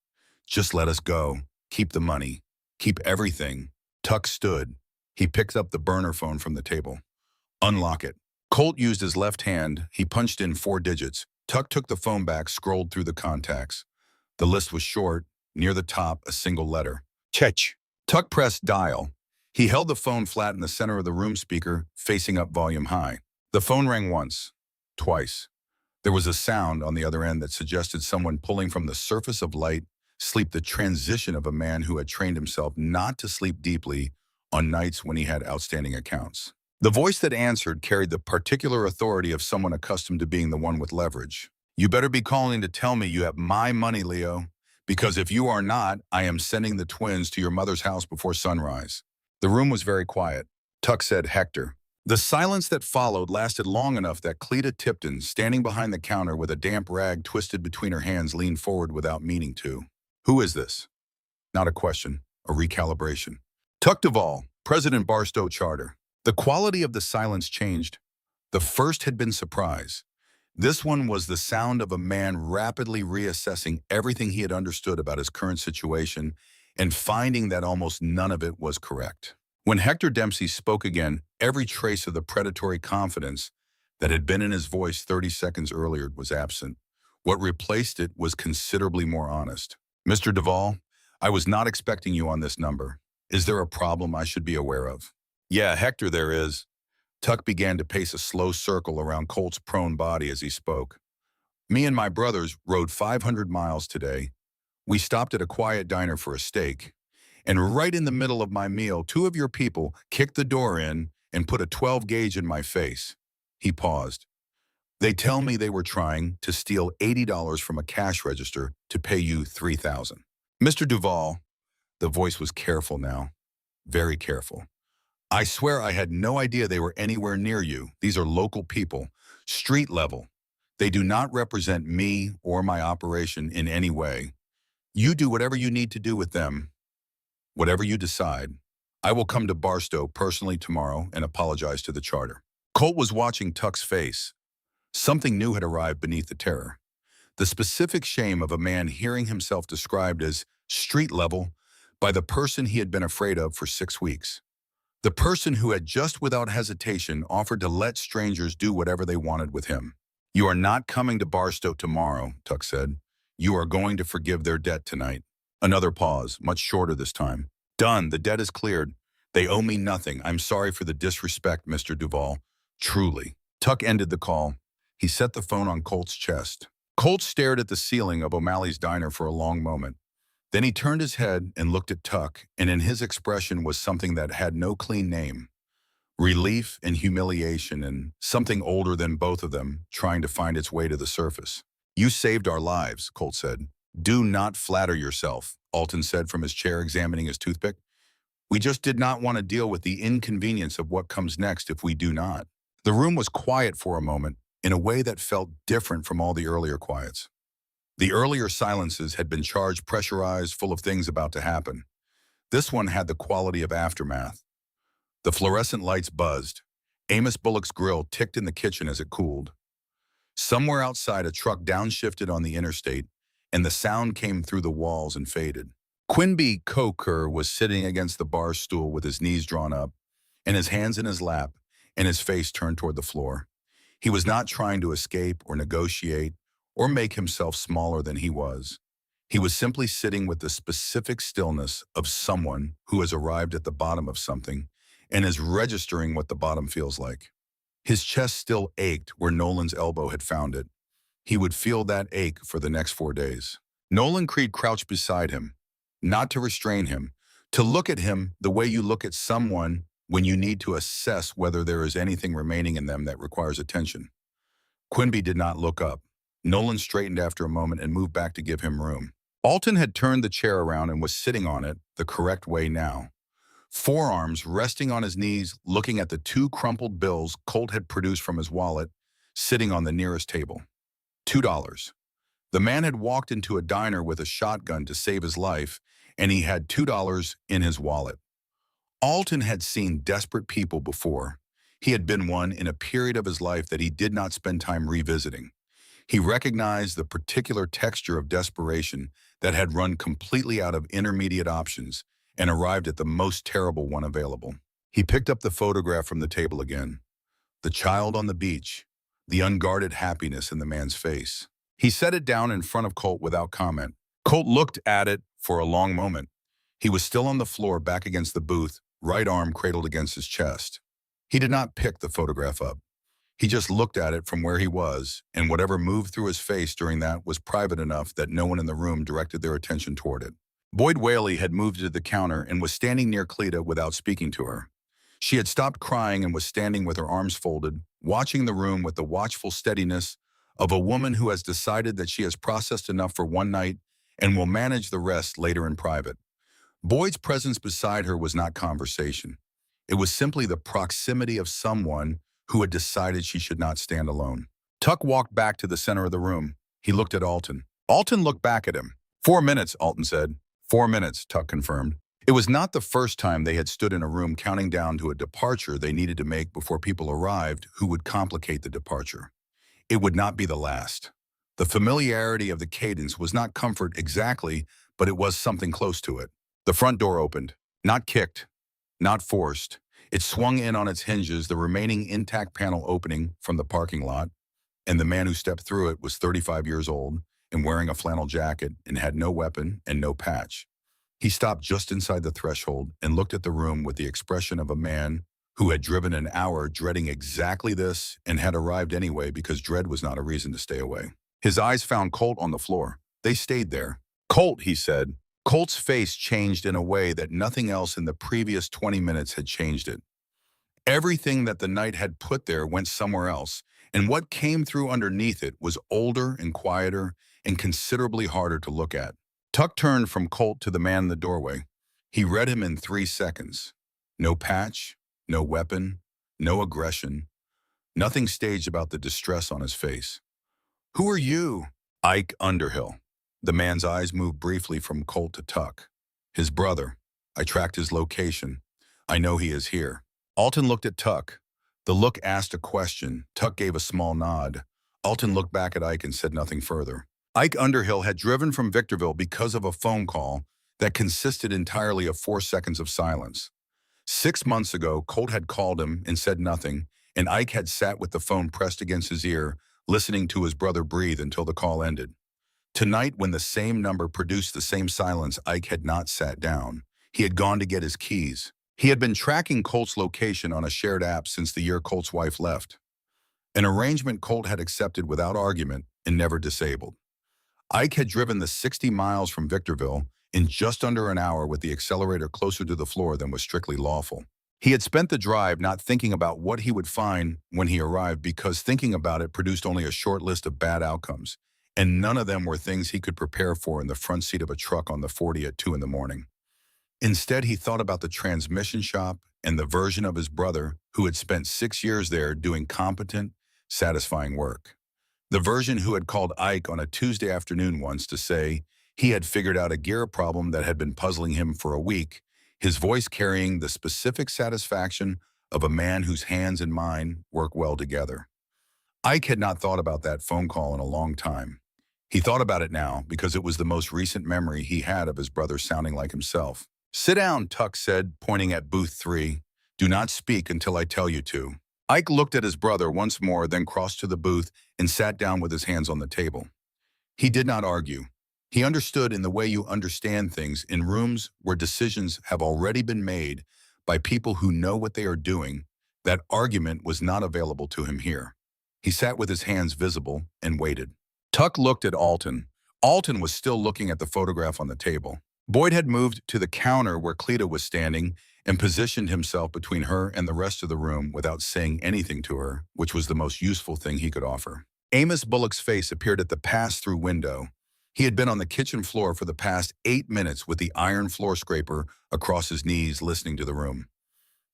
just let us go. Keep the money. Keep everything." Tuck stood. He picked up the burner phone from the table. "Unlock it." Colt used his left hand. He punched in 4 digits. Tuck took the phone back, scrolled through the contacts. The list was short. Near the top, a single letter. Chech. Tuck pressed dial. He held the phone flat in the center of the room speaker, facing up volume high. The phone rang once, twice. There was a sound on the other end that suggested someone pulling from the surface of light, sleep, the transition of a man who had trained himself not to sleep deeply on nights when he had outstanding accounts. The voice that answered carried the particular authority of someone accustomed to being the one with leverage. "You better be calling to tell me you have my money, Leo. Because if you are not, I am sending the twins to your mother's house before sunrise." The room was very quiet. Tuck said, "Hector." The silence that followed lasted long enough that Cleta Tipton, standing behind the counter with a damp rag twisted between her hands, leaned forward without meaning to. "Who is this?" Not a question, a recalibration. "Tuck Duvall, President Barstow Charter." The quality of the silence changed. The first had been surprise. This one was the sound of a man rapidly reassessing everything he had understood about his current situation and finding that almost none of it was correct. When Hector Dempsey spoke again, every trace of the predatory confidence that had been in his voice 30 seconds earlier was absent. What replaced it was considerably more honest. "Mr. Duvall, I was not expecting you on this number. Is there a problem I should be aware of?" "Yeah, Hector, there is." Tuck began to pace a slow circle around Colt's prone body as he spoke. "Me and my brothers rode 500 miles today. We stopped at a quiet diner for a steak. And right in the middle of my meal, 2 of your people kicked the door in and put a 12 gauge in my face." He paused. "They tell me they were trying to steal $80 from a cash register to pay you $3,000. "Mr. Duvall," the voice was careful now, very careful. "I swear I had no idea they were anywhere near you. These are local people, street level. They do not represent me or my operation in any way. You do whatever you need to do with them, whatever you decide. I will come to Barstow personally tomorrow and apologize to the charter." Colt was watching Tuck's face. Something new had arrived beneath the terror. The specific shame of a man hearing himself described as street level by the person he had been afraid of for 6 weeks. The person who had just without hesitation offered to let strangers do whatever they wanted with him. "You are not coming to Barstow tomorrow," Tuck said. "You are going to forgive their debt tonight." Another pause, much shorter this time. "Done. The debt is cleared. They owe me nothing. I'm sorry for the disrespect, Mr. Duvall. Truly." Tuck ended the call. He set the phone on Colt's chest. Colt stared at the ceiling of O'Malley's diner for a long moment. Then he turned his head and looked at Tuck, and in his expression was something that had no clean name. Relief and humiliation, and something older than both of them, trying to find its way to the surface. "You saved our lives," Colt said. "Do not flatter yourself," Alton said from his chair, examining his toothpick. "We just did not want to deal with the inconvenience of what comes next if we do not." The room was quiet for a moment, in a way that felt different from all the earlier quiets. The earlier silences had been charged, pressurized, full of things about to happen. This one had the quality of aftermath. The fluorescent lights buzzed. Amos Bullock's grill ticked in the kitchen as it cooled. Somewhere outside, a truck downshifted on the interstate, and the sound came through the walls and faded. Quinby Coker was sitting against the bar stool with his knees drawn up, and his hands in his lap, and his face turned toward the floor. He was not trying to escape or negotiate or make himself smaller than he was. He was simply sitting with the specific stillness of someone who has arrived at the bottom of something and is registering what the bottom feels like. His chest still ached where Nolan's elbow had found it. He would feel that ache for the next 4 days. Nolan Creed crouched beside him, not to restrain him, to look at him the way you look at someone when you need to assess whether there is anything remaining in them that requires attention. Quinby did not look up. Nolan straightened after a moment and moved back to give him room. Alton had turned the chair around and was sitting on it the correct way now. Forearms resting on his knees, looking at the 2 crumpled bills Colt had produced from his wallet, sitting on the nearest table. $2. The man had walked into a diner with a shotgun to save his life, and he had $2 in his wallet. Alton had seen desperate people before. He had been one in a period of his life that he did not spend time revisiting. He recognized the particular texture of desperation that had run completely out of intermediate options and arrived at the most terrible one available. He picked up the photograph from the table again. The child on the beach, the unguarded happiness in the man's face. He set it down in front of Colt without comment. Colt looked at it for a long moment. He was still on the floor back against the booth, right arm cradled against his chest. He did not pick the photograph up. He just looked at it from where he was, and whatever moved through his face during that was private enough that no one in the room directed their attention toward it. Boyd Whaley had moved to the counter and was standing near Cleta without speaking to her. She had stopped crying and was standing with her arms folded, watching the room with the watchful steadiness of a woman who has decided that she has processed enough for one night and will manage the rest later in private. Boyd's presence beside her was not conversation. It was simply the proximity of someone who had decided she should not stand alone. Tuck walked back to the center of the room. He looked at Alton. Alton looked back at him. 4 minutes, Alton said. 4 minutes, Tuck confirmed. It was not the first time they had stood in a room counting down to a departure they needed to make before people arrived who would complicate the departure. It would not be the last. The familiarity of the cadence was not comfort exactly, but it was something close to it. The front door opened. Not kicked, not forced. It swung in on its hinges, the remaining intact panel opening from the parking lot, and the man who stepped through it was 35 years old and wearing a flannel jacket and had no weapon and no patch. He stopped just inside the threshold and looked at the room with the expression of a man who had driven an hour dreading exactly this and had arrived anyway because dread was not a reason to stay away. His eyes found Colt on the floor. They stayed there. "Colt," he said. Colt's face changed in a way that nothing else in the previous 20 minutes had changed it. Everything that the night had put there went somewhere else, and what came through underneath it was older and quieter and considerably harder to look at. Tuck turned from Colt to the man in the doorway. He read him in 3 seconds. No patch, no weapon, no aggression, nothing staged about the distress on his face. "Who are you?" "Ike Underhill." The man's eyes moved briefly from Colt to Tuck. "His brother. I tracked his location. I know he is here." Alton looked at Tuck. The look asked a question. Tuck gave a small nod. Alton looked back at Ike and said nothing further. Ike Underhill had driven from Victorville because of a phone call that consisted entirely of 4 seconds of silence. 6 months ago, Colt had called him and said nothing, and Ike had sat with the phone pressed against his ear, listening to his brother breathe until the call ended. Tonight, when the same number produced the same silence, Ike had not sat down. He had gone to get his keys. He had been tracking Colt's location on a shared app since the year Colt's wife left. An arrangement Colt had accepted without argument and never disabled. Ike had driven the 60 miles from Victorville in just under an hour with the accelerator closer to the floor than was strictly lawful. He had spent the drive not thinking about what he would find when he arrived because thinking about it produced only a short list of bad outcomes, and none of them were things he could prepare for in the front seat of a truck on the 40 at 2 in the morning. Instead, he thought about the transmission shop and the version of his brother who had spent 6 years there doing competent, satisfying work. The version who had called Ike on a Tuesday afternoon once to say he had figured out a gear problem that had been puzzling him for a week, his voice carrying the specific satisfaction of a man whose hands and mind work well together. Ike had not thought about that phone call in a long time. He thought about it now because it was the most recent memory he had of his brother sounding like himself. "Sit down," Tuck said, pointing at booth 3. "Do not speak until I tell you to." Ike looked at his brother once more, then crossed to the booth and sat down with his hands on the table. He did not argue. He understood in the way you understand things in rooms where decisions have already been made by people who know what they are doing. That argument was not available to him here. He sat with his hands visible and waited. Tuck looked at Alton. Alton was still looking at the photograph on the table. Boyd had moved to the counter where Cleta was standing and positioned himself between her and the rest of the room without saying anything to her, which was the most useful thing he could offer. Amos Bullock's face appeared at the pass-through window. He had been on the kitchen floor for the past 8 minutes with the iron floor scraper across his knees listening to the room.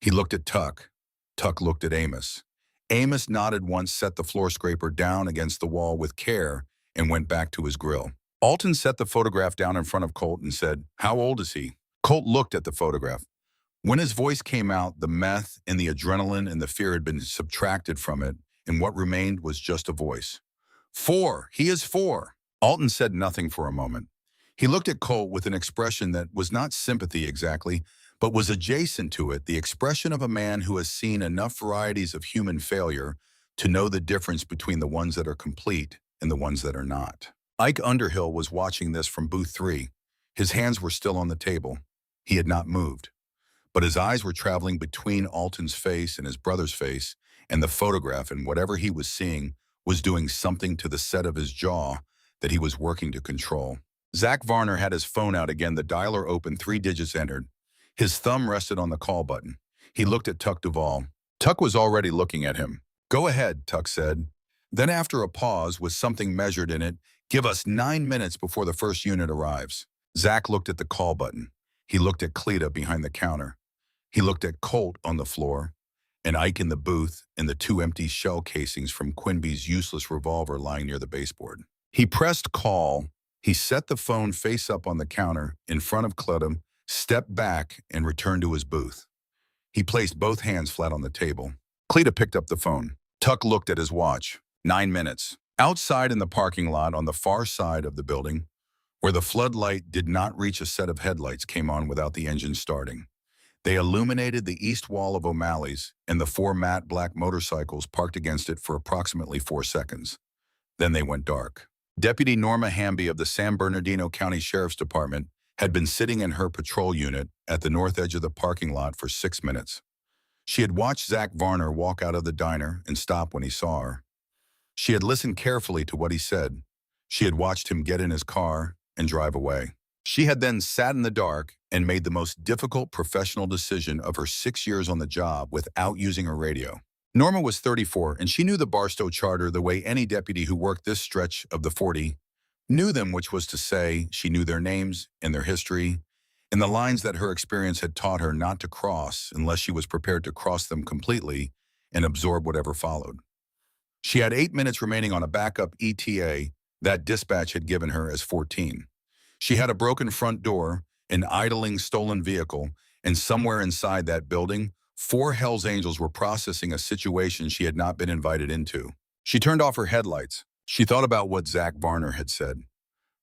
He looked at Tuck. Tuck looked at Amos. Amos nodded once, set the floor scraper down against the wall with care, and went back to his grill. Alton set the photograph down in front of Colt and said, "How old is he?" Colt looked at the photograph. When his voice came out, the meth and the adrenaline and the fear had been subtracted from it, and what remained was just a voice. "4. He is 4. Alton said nothing for a moment. He looked at Colt with an expression that was not sympathy exactly, but was adjacent to it, the expression of a man who has seen enough varieties of human failure to know the difference between the ones that are complete and the ones that are not. Ike Underhill was watching this from booth 3. His hands were still on the table. He had not moved. But his eyes were traveling between Alton's face and his brother's face, and the photograph and whatever he was seeing was doing something to the set of his jaw that he was working to control. Zach Varner had his phone out again, the dialer open, 3 digits entered. His thumb rested on the call button. He looked at Tuck Duvall. Tuck was already looking at him. "Go ahead," Tuck said. Then after a pause with something measured in it, "Give us 9 minutes before the first unit arrives." Zach looked at the call button. He looked at Cleta behind the counter. He looked at Colt on the floor, and Ike in the booth, and the 2 empty shell casings from Quinby's useless revolver lying near the baseboard. He pressed call. He set the phone face up on the counter in front of Cleta, stepped back, and returned to his booth. He placed both hands flat on the table. Cleta picked up the phone. Tuck looked at his watch. 9 minutes. Outside in the parking lot on the far side of the building, where the floodlight did not reach a set of headlights, came on without the engine starting. They illuminated the east wall of O'Malley's and the 4 matte black motorcycles parked against it for approximately 4 seconds. Then they went dark. Deputy Norma Hamby of the San Bernardino County Sheriff's Department had been sitting in her patrol unit at the north edge of the parking lot for 6 minutes. She had watched Zach Varner walk out of the diner and stop when he saw her. She had listened carefully to what he said. She had watched him get in his car and drive away. She had then sat in the dark and made the most difficult professional decision of her 6 years on the job without using her radio. Norma was 34, and she knew the Barstow Charter the way any deputy who worked this stretch of the 40 knew them, which was to say she knew their names and their history, and the lines that her experience had taught her not to cross unless she was prepared to cross them completely and absorb whatever followed. She had 8 minutes remaining on a backup ETA that dispatch had given her as 14. She had a broken front door, an idling stolen vehicle, and somewhere inside that building, 4 Hells Angels were processing a situation she had not been invited into. She turned off her headlights. She thought about what Zach Varner had said.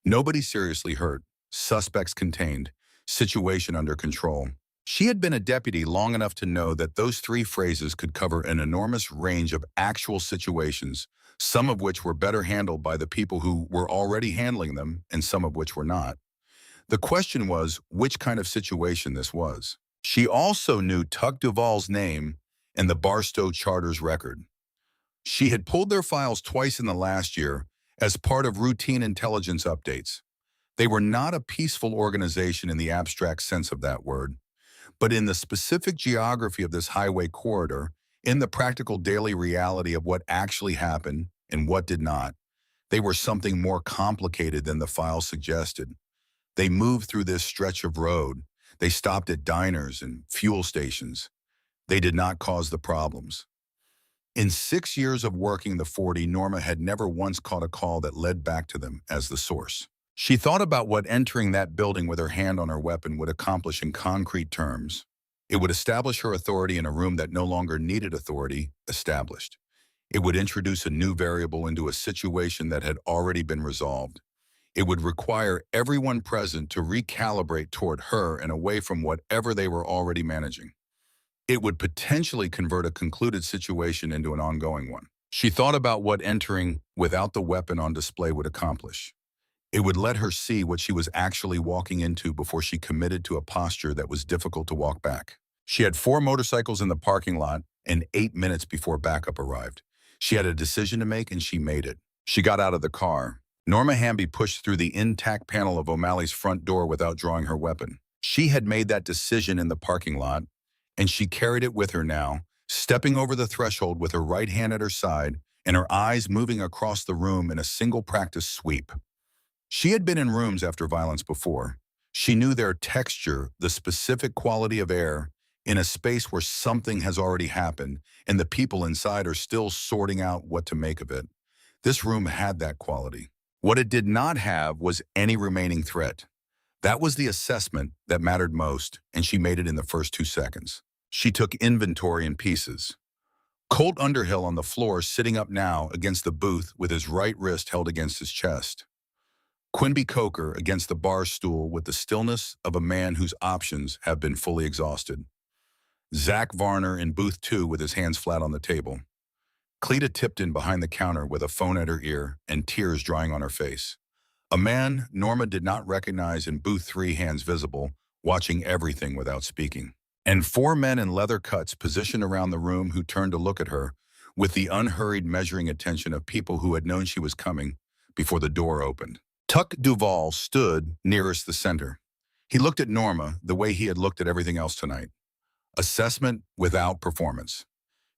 Nobody seriously hurt. Suspects contained. Situation under control. She had been a deputy long enough to know that those 3 phrases could cover an enormous range of actual situations, some of which were better handled by the people who were already handling them, and some of which were not. The question was which kind of situation this was. She also knew Tuck Duvall's name and the Barstow Charter's record. She had pulled their files twice in the last year as part of routine intelligence updates. They were not a peaceful organization in the abstract sense of that word, but in the specific geography of this highway corridor, in the practical daily reality of what actually happened and what did not, they were something more complicated than the file suggested. They moved through this stretch of road. They stopped at diners and fuel stations. They did not cause the problems. In 6 years of working the 40, Norma had never once caught a call that led back to them as the source. She thought about what entering that building with her hand on her weapon would accomplish in concrete terms. It would establish her authority in a room that no longer needed authority established. It would introduce a new variable into a situation that had already been resolved. It would require everyone present to recalibrate toward her and away from whatever they were already managing. It would potentially convert a concluded situation into an ongoing one. She thought about what entering without the weapon on display would accomplish. It would let her see what she was actually walking into before she committed to a posture that was difficult to walk back. She had 4 motorcycles in the parking lot and 8 minutes before backup arrived. She had a decision to make and she made it. She got out of the car. Norma Hamby pushed through the intact panel of O'Malley's front door without drawing her weapon. She had made that decision in the parking lot, and she carried it with her now, stepping over the threshold with her right hand at her side and her eyes moving across the room in a single practice sweep. She had been in rooms after violence before. She knew their texture, the specific quality of air, in a space where something has already happened and the people inside are still sorting out what to make of it. This room had that quality. What it did not have was any remaining threat. That was the assessment that mattered most, and she made it in the first 2 seconds. She took inventory in pieces. Colt Underhill on the floor, sitting up now against the booth with his right wrist held against his chest. Quinby Coker against the bar stool with the stillness of a man whose options have been fully exhausted. Zach Varner in booth 2 with his hands flat on the table. Cleta Tipton behind the counter with a phone at her ear and tears drying on her face. A man Norma did not recognize in booth 3, hands visible, watching everything without speaking. And 4 men in leather cuts positioned around the room who turned to look at her with the unhurried measuring attention of people who had known she was coming before the door opened. Tuck Duval stood nearest the center. He looked at Norma the way he had looked at everything else tonight. Assessment without performance.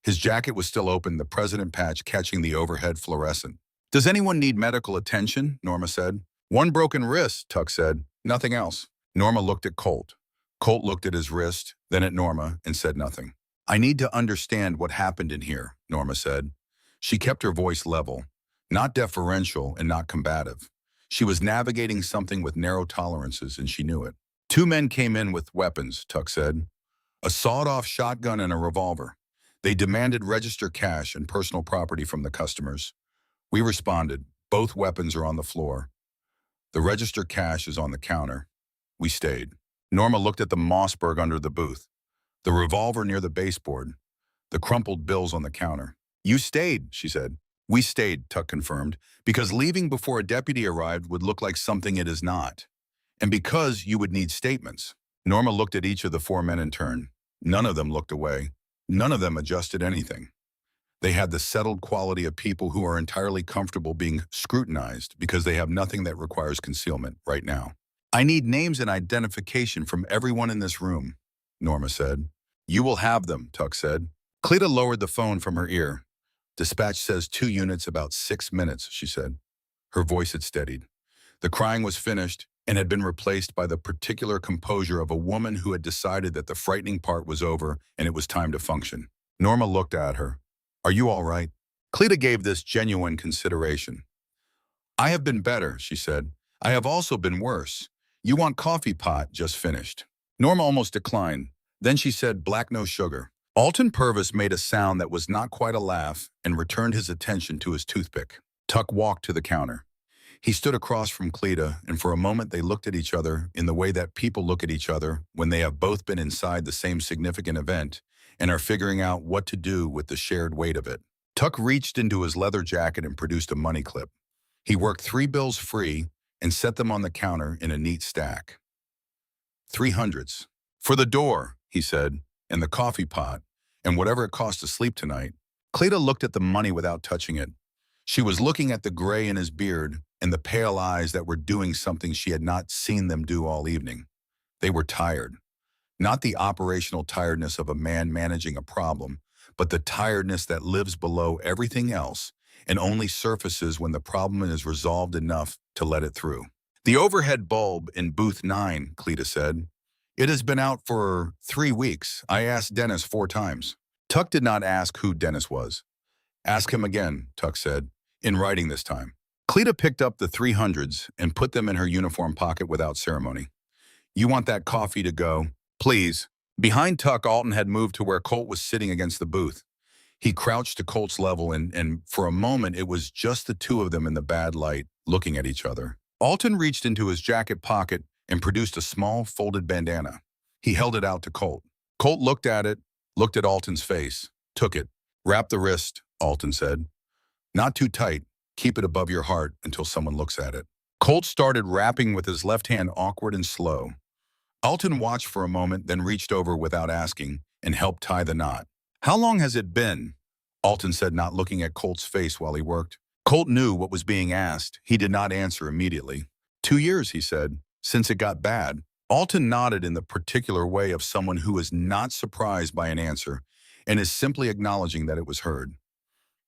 His jacket was still open, the president patch catching the overhead fluorescent. "Does anyone need medical attention?" Norma said. "1 broken wrist," Tuck said. "Nothing else." Norma looked at Colt. Colt looked at his wrist, then at Norma, and said nothing. "I need to understand what happened in here," Norma said. She kept her voice level, not deferential and not combative. She was navigating something with narrow tolerances, and she knew it. 2 men came in with weapons, Tuck said. A sawed-off shotgun and a revolver. They demanded register cash and personal property from the customers. We responded. Both weapons are on the floor. The register cash is on the counter. We stayed. Norma looked at the Mossberg under the booth, the revolver near the baseboard, the crumpled bills on the counter. "You stayed," she said. "We stayed," Tuck confirmed, "because leaving before a deputy arrived would look like something it is not. And because you would need statements." Norma looked at each of the 4 men in turn. None of them looked away. None of them adjusted anything. They had the settled quality of people who are entirely comfortable being scrutinized because they have nothing that requires concealment right now. "I need names and identification from everyone in this room," Norma said. "You will have them," Tuck said. Cleta lowered the phone from her ear. "Dispatch says 2 units about 6 minutes, she said. Her voice had steadied. The crying was finished and had been replaced by the particular composure of a woman who had decided that the frightening part was over and it was time to function. Norma looked at her. "Are you all right?" Cleta gave this genuine consideration. "I have been better," she said. "I have also been worse. You want coffee pot just finished." Norma almost declined. Then she said, "Black, no sugar." Alton Purvis made a sound that was not quite a laugh and returned his attention to his toothpick. Tuck walked to the counter. He stood across from Cleta, and for a moment they looked at each other in the way that people look at each other when they have both been inside the same significant event and are figuring out what to do with the shared weight of it. Tuck reached into his leather jacket and produced a money clip. He worked 3 bills free and set them on the counter in a neat stack. 300s. "For the door," he said, "and the coffee pot, and whatever it costs to sleep tonight." Cleta looked at the money without touching it. She was looking at the gray in his beard and the pale eyes that were doing something she had not seen them do all evening. They were tired. Not the operational tiredness of a man managing a problem, but the tiredness that lives below everything else and only surfaces when the problem is resolved enough to let it through. "The overhead bulb in booth 9, Cleta said. "It has been out for 3 weeks. I asked Dennis 4 times. Tuck did not ask who Dennis was. Ask him again, Tuck said, in writing this time. Cleta picked up the 300s and put them in her uniform pocket without ceremony. You want that coffee to go? Please. Behind Tuck, Alton had moved to where Colt was sitting against the booth. He crouched to Colt's level, and for a moment, it was just the two of them in the bad light, looking at each other. Alton reached into his jacket pocket and produced a small, folded bandana. He held it out to Colt. Colt looked at it, looked at Alton's face, took it. Wrap the wrist, Alton said. Not too tight. Keep it above your heart until someone looks at it. Colt started wrapping with his left hand, awkward and slow. Alton watched for a moment, then reached over without asking and helped tie the knot. How long has it been? Alton said, not looking at Colt's face while he worked. Colt knew what was being asked. He did not answer immediately. 2 years, he said, since it got bad. Alton nodded in the particular way of someone who is not surprised by an answer and is simply acknowledging that it was heard.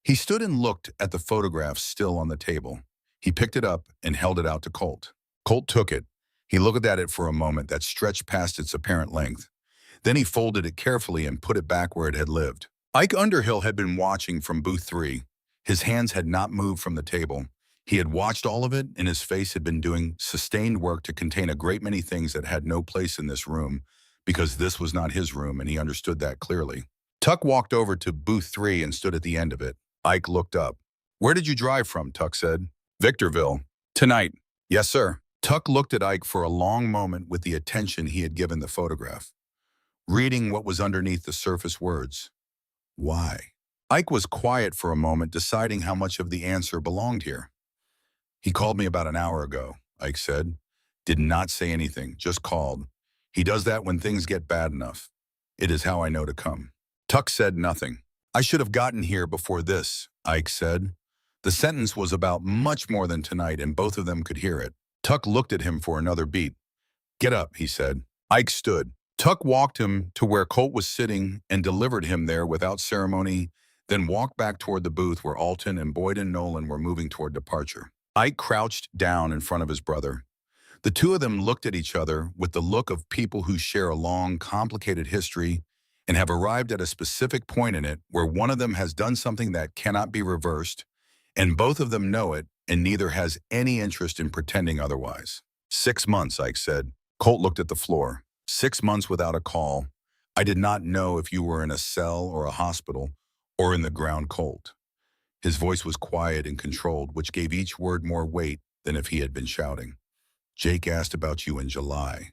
He stood and looked at the photograph still on the table. He picked it up and held it out to Colt. Colt took it. He looked at it for a moment that stretched past its apparent length. Then he folded it carefully and put it back where it had lived. Ike Underhill had been watching from booth 3. His hands had not moved from the table. He had watched all of it, and his face had been doing sustained work to contain a great many things that had no place in this room, because this was not his room, and he understood that clearly. Tuck walked over to booth 3 and stood at the end of it. Ike looked up. Where did you drive from? Tuck said. Victorville. Tonight. Yes, sir. Tuck looked at Ike for a long moment with the attention he had given the photograph, reading what was underneath the surface words. Why? Ike was quiet for a moment, deciding how much of the answer belonged here. He called me about an hour ago, Ike said. Did not say anything, just called. He does that when things get bad enough. It is how I know to come. Tuck said nothing. I should have gotten here before this, Ike said. The sentence was about much more than tonight, and both of them could hear it. Tuck looked at him for another beat. Get up, he said. Ike stood. Tuck walked him to where Colt was sitting and delivered him there without ceremony, then walked back toward the booth where Alton and Boyd and Nolan were moving toward departure. Ike crouched down in front of his brother. The two of them looked at each other with the look of people who share a long, complicated history and have arrived at a specific point in it where one of them has done something that cannot be reversed, and both of them know it, and neither has any interest in pretending otherwise. 6 months, Ike said. Colt looked at the floor. 6 months without a call. I did not know if you were in a cell or a hospital or in the ground, Colt. His voice was quiet and controlled, which gave each word more weight than if he had been shouting. Jake asked about you in July.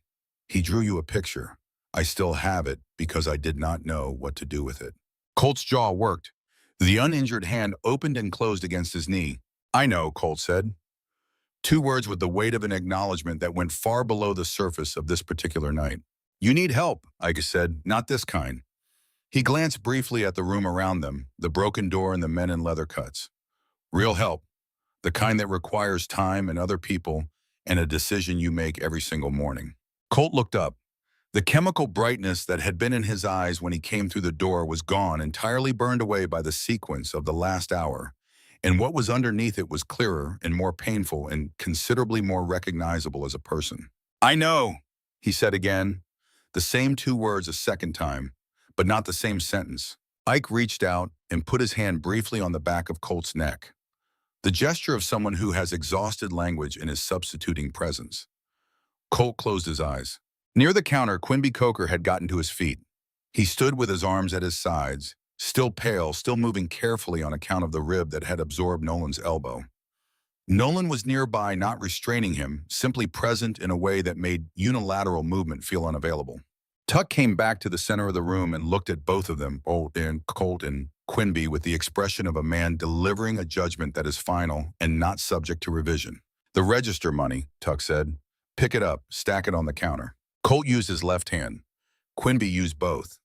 He drew you a picture. I still have it because I did not know what to do with it. Colt's jaw worked. The uninjured hand opened and closed against his knee. I know, Colt said. 2 words with the weight of an acknowledgement that went far below the surface of this particular night. You need help, Ike said, not this kind. He glanced briefly at the room around them, the broken door and the men in leather cuts. Real help, the kind that requires time and other people and a decision you make every single morning. Colt looked up. The chemical brightness that had been in his eyes when he came through the door was gone, entirely burned away by the sequence of the last hour, and what was underneath it was clearer and more painful and considerably more recognizable as a person. I know, he said again, the same 2 words a second time, but not the same sentence. Ike reached out and put his hand briefly on the back of Colt's neck, the gesture of someone who has exhausted language and is substituting presence. Colt closed his eyes. Near the counter, Quimby Coker had gotten to his feet. He stood with his arms at his sides, still pale, still moving carefully on account of the rib that had absorbed Nolan's elbow. Nolan was nearby, not restraining him, simply present in a way that made unilateral movement feel unavailable. Tuck came back to the center of the room and looked at both of them, Colt and Quimby, with the expression of a man delivering a judgment that is final and not subject to revision. The register money, Tuck said. Pick it up, stack it on the counter. Colt used his left hand. Quimby used both.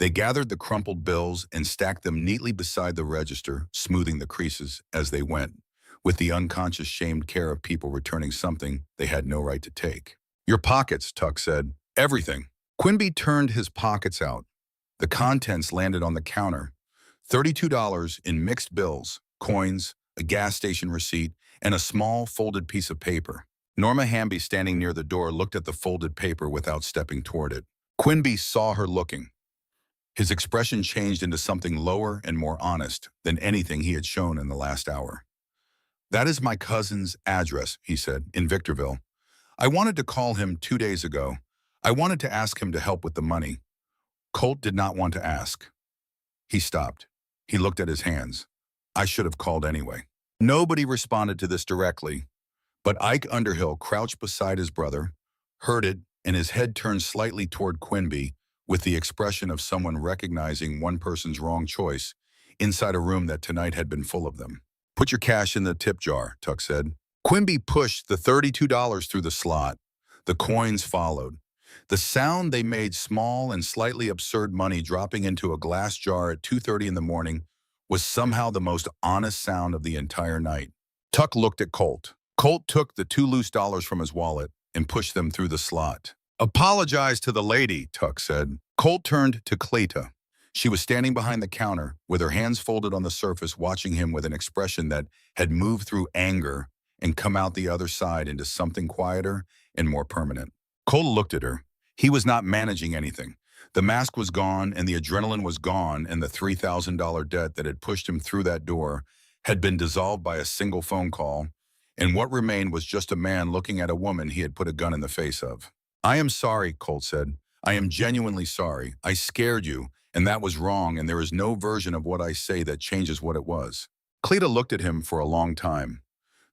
They gathered the crumpled bills and stacked them neatly beside the register, smoothing the creases as they went, with the unconscious shamed care of people returning something they had no right to take. Your pockets, Tuck said. Everything. Quimby turned his pockets out. The contents landed on the counter. $32 in mixed bills, coins, a gas station receipt, and a small folded piece of paper. Norma Hamby, standing near the door, looked at the folded paper without stepping toward it. Quimby saw her looking. His expression changed into something lower and more honest than anything he had shown in the last hour. "That is my cousin's address," he said, "in Victorville. I wanted to call him 2 days ago. I wanted to ask him to help with the money." Colt did not want to ask. He stopped. He looked at his hands. "I should have called anyway." Nobody responded to this directly, but Ike Underhill crouched beside his brother, heard it, and his head turned slightly toward Quimby with the expression of someone recognizing one person's wrong choice inside a room that tonight had been full of them. "Put your cash in the tip jar," Tuck said. Quimby pushed the $32 through the slot. The coins followed. The sound they made, small and slightly absurd money dropping into a glass jar at 2:30 in the morning, was somehow the most honest sound of the entire night. Tuck looked at Colt. Colt took the 2 loose dollars from his wallet and pushed them through the slot. "Apologize to the lady," Tuck said. Colt turned to Cleta. She was standing behind the counter with her hands folded on the surface, watching him with an expression that had moved through anger and come out the other side into something quieter and more permanent. Colt looked at her. He was not managing anything. The mask was gone and the adrenaline was gone, and the $3,000 debt that had pushed him through that door had been dissolved by a single phone call, and what remained was just a man looking at a woman he had put a gun in the face of. "I am sorry," Colt said. "I am genuinely sorry. I scared you, and that was wrong, and there is no version of what I say that changes what it was." Cleta looked at him for a long time.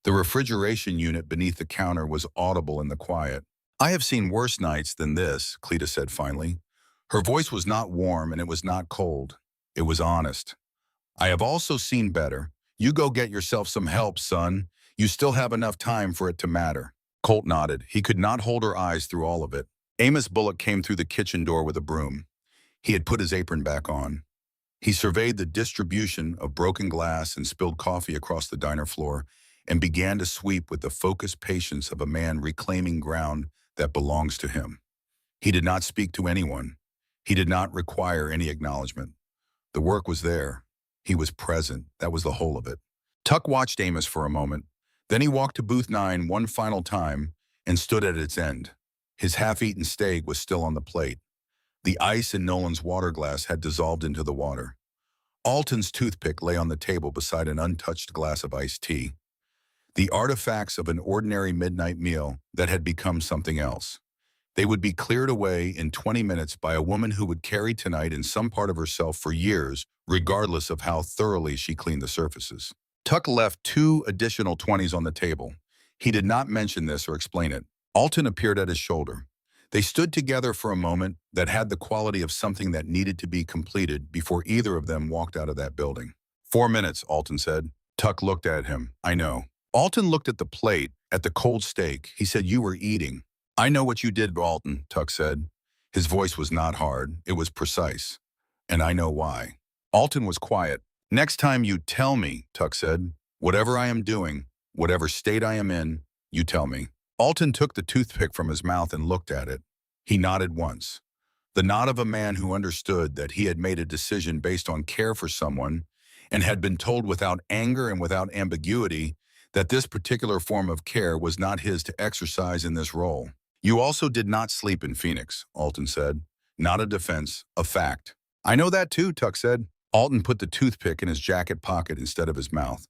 The refrigeration unit beneath the counter was audible in the quiet. "I have seen worse nights than this," Cleta said finally. Her voice was not warm and it was not cold. It was honest. "I have also seen better. You go get yourself some help, son. You still have enough time for it to matter." Colt nodded. He could not hold her eyes through all of it. Amos Bullock came through the kitchen door with a broom. He had put his apron back on. He surveyed the distribution of broken glass and spilled coffee across the diner floor and began to sweep with the focused patience of a man reclaiming ground that belongs to him. He did not speak to anyone. He did not require any acknowledgement. The work was there. He was present. That was the whole of it. Tuck watched Amos for a moment. Then he walked to booth 9 one final time and stood at its end. His half-eaten steak was still on the plate. The ice in Nolan's water glass had dissolved into the water. Alton's toothpick lay on the table beside an untouched glass of iced tea. The artifacts of an ordinary midnight meal that had become something else. They would be cleared away in 20 minutes by a woman who would carry tonight in some part of herself for years, regardless of how thoroughly she cleaned the surfaces. Tuck left 2 additional 20s on the table. He did not mention this or explain it. Alton appeared at his shoulder. They stood together for a moment that had the quality of something that needed to be completed before either of them walked out of that building. 4 minutes, Alton said. Tuck looked at him. "I know." Alton looked at the plate, at the cold steak. He said, "You were eating." "I know what you did, Alton," Tuck said. His voice was not hard. It was precise. "And I know why." Alton was quiet. "Next time you tell me," Tuck said. "Whatever I am doing, whatever state I am in, you tell me." Alton took the toothpick from his mouth and looked at it. He nodded once. The nod of a man who understood that he had made a decision based on care for someone and had been told without anger and without ambiguity that this particular form of care was not his to exercise in this role. "You also did not sleep in Phoenix," Alton said. "Not a defense, a fact." "I know that too," Tuck said. Alton put the toothpick in his jacket pocket instead of his mouth.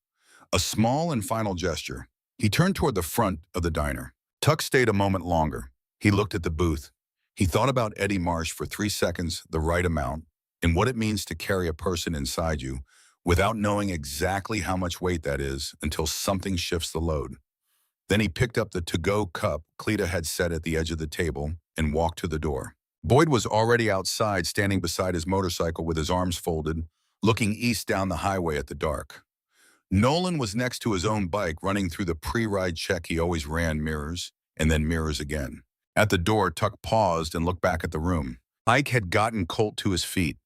A small and final gesture. He turned toward the front of the diner. Tuck stayed a moment longer. He looked at the booth. He thought about Eddie Marsh for 3 seconds, the right amount, and what it means to carry a person inside you without knowing exactly how much weight that is until something shifts the load. Then he picked up the to-go cup Cleta had set at the edge of the table and walked to the door. Boyd was already outside, standing beside his motorcycle with his arms folded, looking east down the highway at the dark. Nolan was next to his own bike, running through the pre-ride check he always ran, mirrors, and then mirrors again. At the door, Tuck paused and looked back at the room. Ike had gotten Colt to his feet.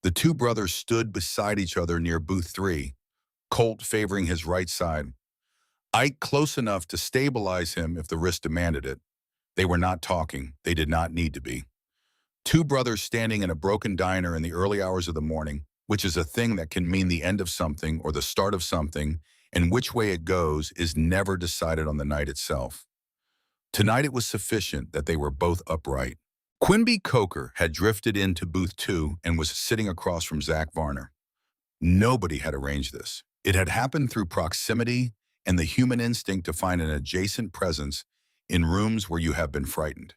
The 2 brothers stood beside each other near booth 3, Colt favoring his right side. Ike close enough to stabilize him if the risk demanded it. They were not talking. They did not need to be. 2 brothers standing in a broken diner in the early hours of the morning, which is a thing that can mean the end of something or the start of something, and which way it goes is never decided on the night itself. Tonight it was sufficient that they were both upright. Quimby Coker had drifted into booth 2 and was sitting across from Zach Varner. Nobody had arranged this. It had happened through proximity and the human instinct to find an adjacent presence in rooms where you have been frightened.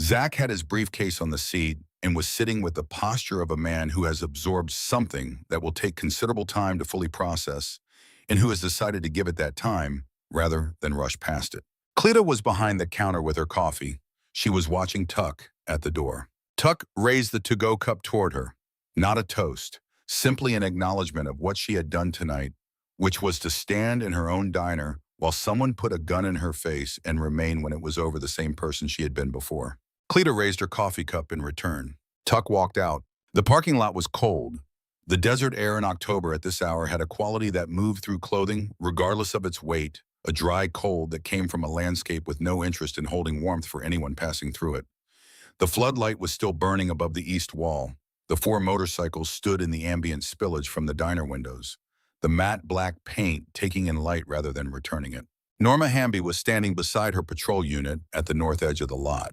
Zach had his briefcase on the seat and was sitting with the posture of a man who has absorbed something that will take considerable time to fully process and who has decided to give it that time rather than rush past it. Cleta was behind the counter with her coffee. She was watching Tuck at the door. Tuck raised the to-go cup toward her. Not a toast, simply an acknowledgement of what she had done tonight, which was to stand in her own diner while someone put a gun in her face and remain when it was over the same person she had been before. Cleta raised her coffee cup in return. Tuck walked out. The parking lot was cold. The desert air in October at this hour had a quality that moved through clothing, regardless of its weight, a dry cold that came from a landscape with no interest in holding warmth for anyone passing through it. The floodlight was still burning above the east wall. The 4 motorcycles stood in the ambient spillage from the diner windows, the matte black paint taking in light rather than returning it. Norma Hamby was standing beside her patrol unit at the north edge of the lot.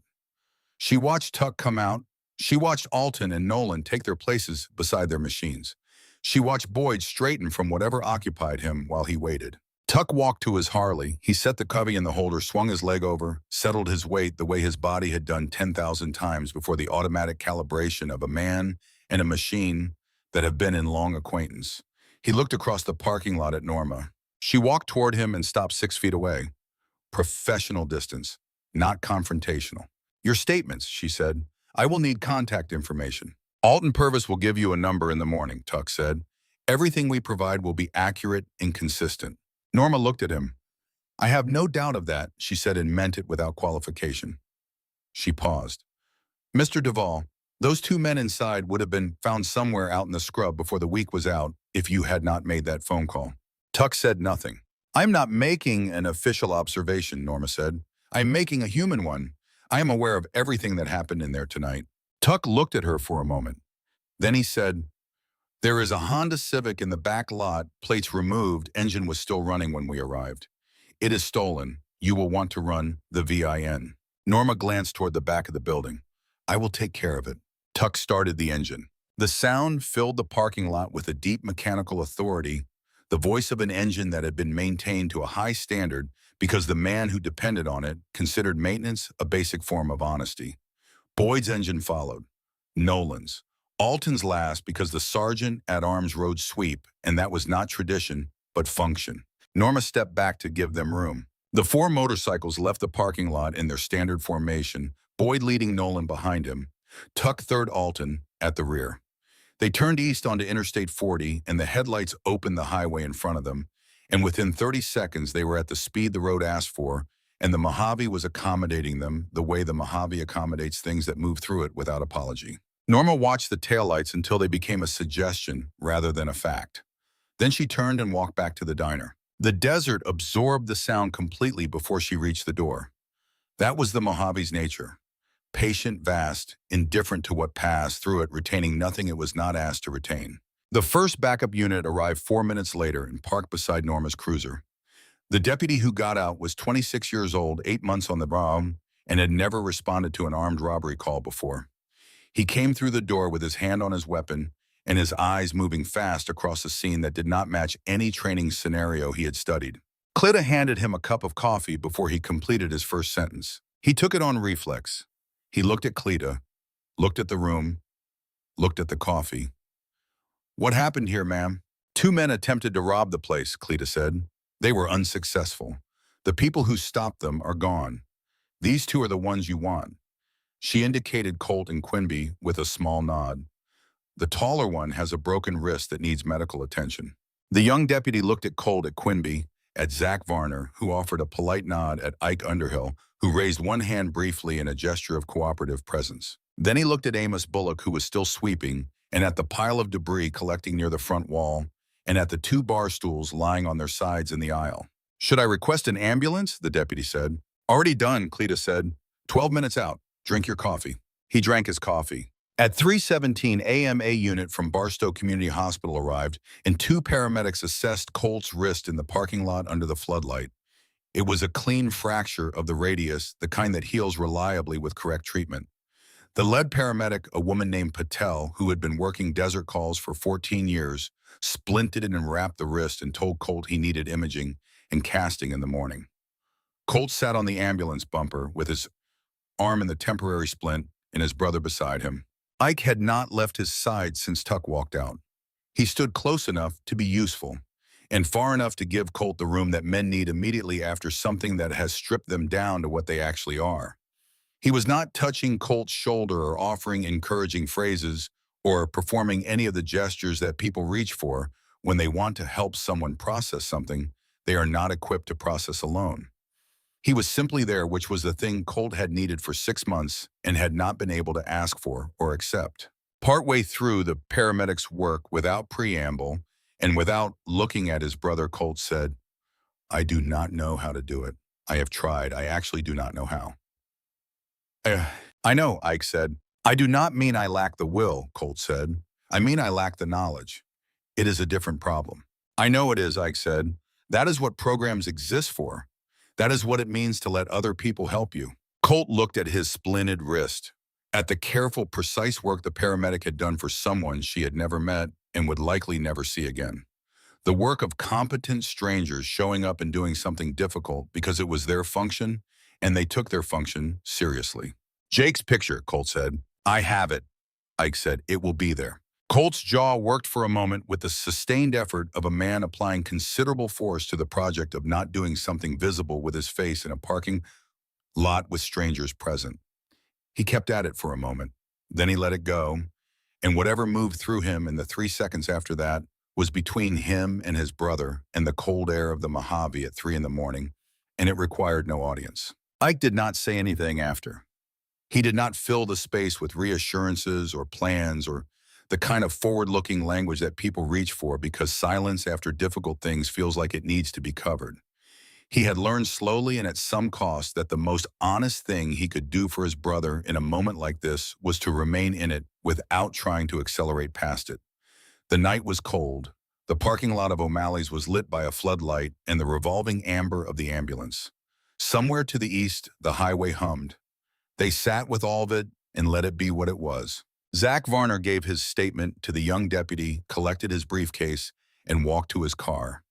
She watched Tuck come out. She watched Alton and Nolan take their places beside their machines. She watched Boyd straighten from whatever occupied him while he waited. Tuck walked to his Harley. He set the covey in the holder, swung his leg over, settled his weight the way his body had done 10,000 times before the automatic calibration of a man and a machine that have been in long acquaintance. He looked across the parking lot at Norma. She walked toward him and stopped 6 feet away. Professional distance, not confrontational. Your statements, she said. I will need contact information. Alton Purvis will give you a number in the morning, Tuck said. Everything we provide will be accurate and consistent. Norma looked at him. I have no doubt of that, she said and meant it without qualification. She paused. Mr. Duvall, those 2 men inside would have been found somewhere out in the scrub before the week was out if you had not made that phone call. Tuck said nothing. I'm not making an official observation, Norma said. I'm making a human one. I am aware of everything that happened in there tonight. Tuck looked at her for a moment. Then he said, there is a Honda Civic in the back lot, plates removed, engine was still running when we arrived. It is stolen. You will want to run the VIN. Norma glanced toward the back of the building. I will take care of it. Tuck started the engine. The sound filled the parking lot with a deep mechanical authority, the voice of an engine that had been maintained to a high standard because the man who depended on it considered maintenance a basic form of honesty. Boyd's engine followed. Nolan's. Alton's last because the sergeant-at-arms rode sweep, and that was not tradition, but function. Norma stepped back to give them room. The 4 motorcycles left the parking lot in their standard formation, Boyd leading Nolan behind him, Tuck third Alton at the rear. They turned east onto Interstate 40, and the headlights opened the highway in front of them, and within 30 seconds they were at the speed the road asked for, and the Mojave was accommodating them the way the Mojave accommodates things that move through it without apology. Norma watched the taillights until they became a suggestion rather than a fact. Then she turned and walked back to the diner. The desert absorbed the sound completely before she reached the door. That was the Mojave's nature. Patient, vast, indifferent to what passed through it, retaining nothing it was not asked to retain. The first backup unit arrived 4 minutes later and parked beside Norma's cruiser. The deputy who got out was 26 years old, 8 months on the job, and had never responded to an armed robbery call before. He came through the door with his hand on his weapon and his eyes moving fast across a scene that did not match any training scenario he had studied. Cleta handed him a cup of coffee before he completed his first sentence. He took it on reflex. He looked at Cleta, looked at the room, looked at the coffee. What happened here, ma'am? 2 men attempted to rob the place, Cleta said. They were unsuccessful. The people who stopped them are gone. These 2 are the ones you want. She indicated Colt and Quimby with a small nod. The taller one has a broken wrist that needs medical attention. The young deputy looked at Colt, at Quimby, at Zach Varner, who offered a polite nod at Ike Underhill, who raised one hand briefly in a gesture of cooperative presence. Then he looked at Amos Bullock, who was still sweeping, and at the pile of debris collecting near the front wall, and at the 2 bar stools lying on their sides in the aisle. Should I request an ambulance? The deputy said. Already done, Cleta said. 12 minutes out. Drink your coffee. He drank his coffee. At 3:17 a.m. a unit from Barstow Community Hospital arrived, and 2 paramedics assessed Colt's wrist in the parking lot under the floodlight. It was a clean fracture of the radius, the kind that heals reliably with correct treatment. The lead paramedic, a woman named Patel, who had been working desert calls for 14 years, splinted and wrapped the wrist and told Colt he needed imaging and casting in the morning. Colt sat on the ambulance bumper with his arm in the temporary splint and his brother beside him. Ike had not left his side since Tuck walked out. He stood close enough to be useful and far enough to give Colt the room that men need immediately after something that has stripped them down to what they actually are. He was not touching Colt's shoulder or offering encouraging phrases or performing any of the gestures that people reach for when they want to help someone process something they are not equipped to process alone. He was simply there, which was the thing Colt had needed for 6 months and had not been able to ask for or accept. Partway through the paramedic's work, without preamble and without looking at his brother, Colt said, "I do not know how to do it. I have tried. I actually do not know how." I know, Ike said. "I do not mean I lack the will," Colt said. "I mean I lack the knowledge. It is a different problem." "I know it is," Ike said. "That is what programs exist for. That is what it means to let other people help you." Colt looked at his splinted wrist, at the careful, precise work the paramedic had done for someone she had never met and would likely never see again. The work of competent strangers showing up and doing something difficult because it was their function, and they took their function seriously. "Jake's picture," Colt said. "I have it," Ike said. "It will be there." Colt's jaw worked for a moment with the sustained effort of a man applying considerable force to the project of not doing something visible with his face in a parking lot with strangers present. He kept at it for a moment. Then he let it go, and whatever moved through him in the 3 seconds after that was between him and his brother and the cold air of the Mojave at 3 in the morning, and it required no audience. Ike did not say anything after. He did not fill the space with reassurances or plans or the kind of forward-looking language that people reach for because silence after difficult things feels like it needs to be covered. He had learned slowly and at some cost that the most honest thing he could do for his brother in a moment like this was to remain in it without trying to accelerate past it. The night was cold. The parking lot of O'Malley's was lit by a floodlight and the revolving amber of the ambulance. Somewhere to the east, the highway hummed. They sat with all of it and let it be what it was. Zach Varner gave his statement to the young deputy, collected his briefcase, and walked to his car.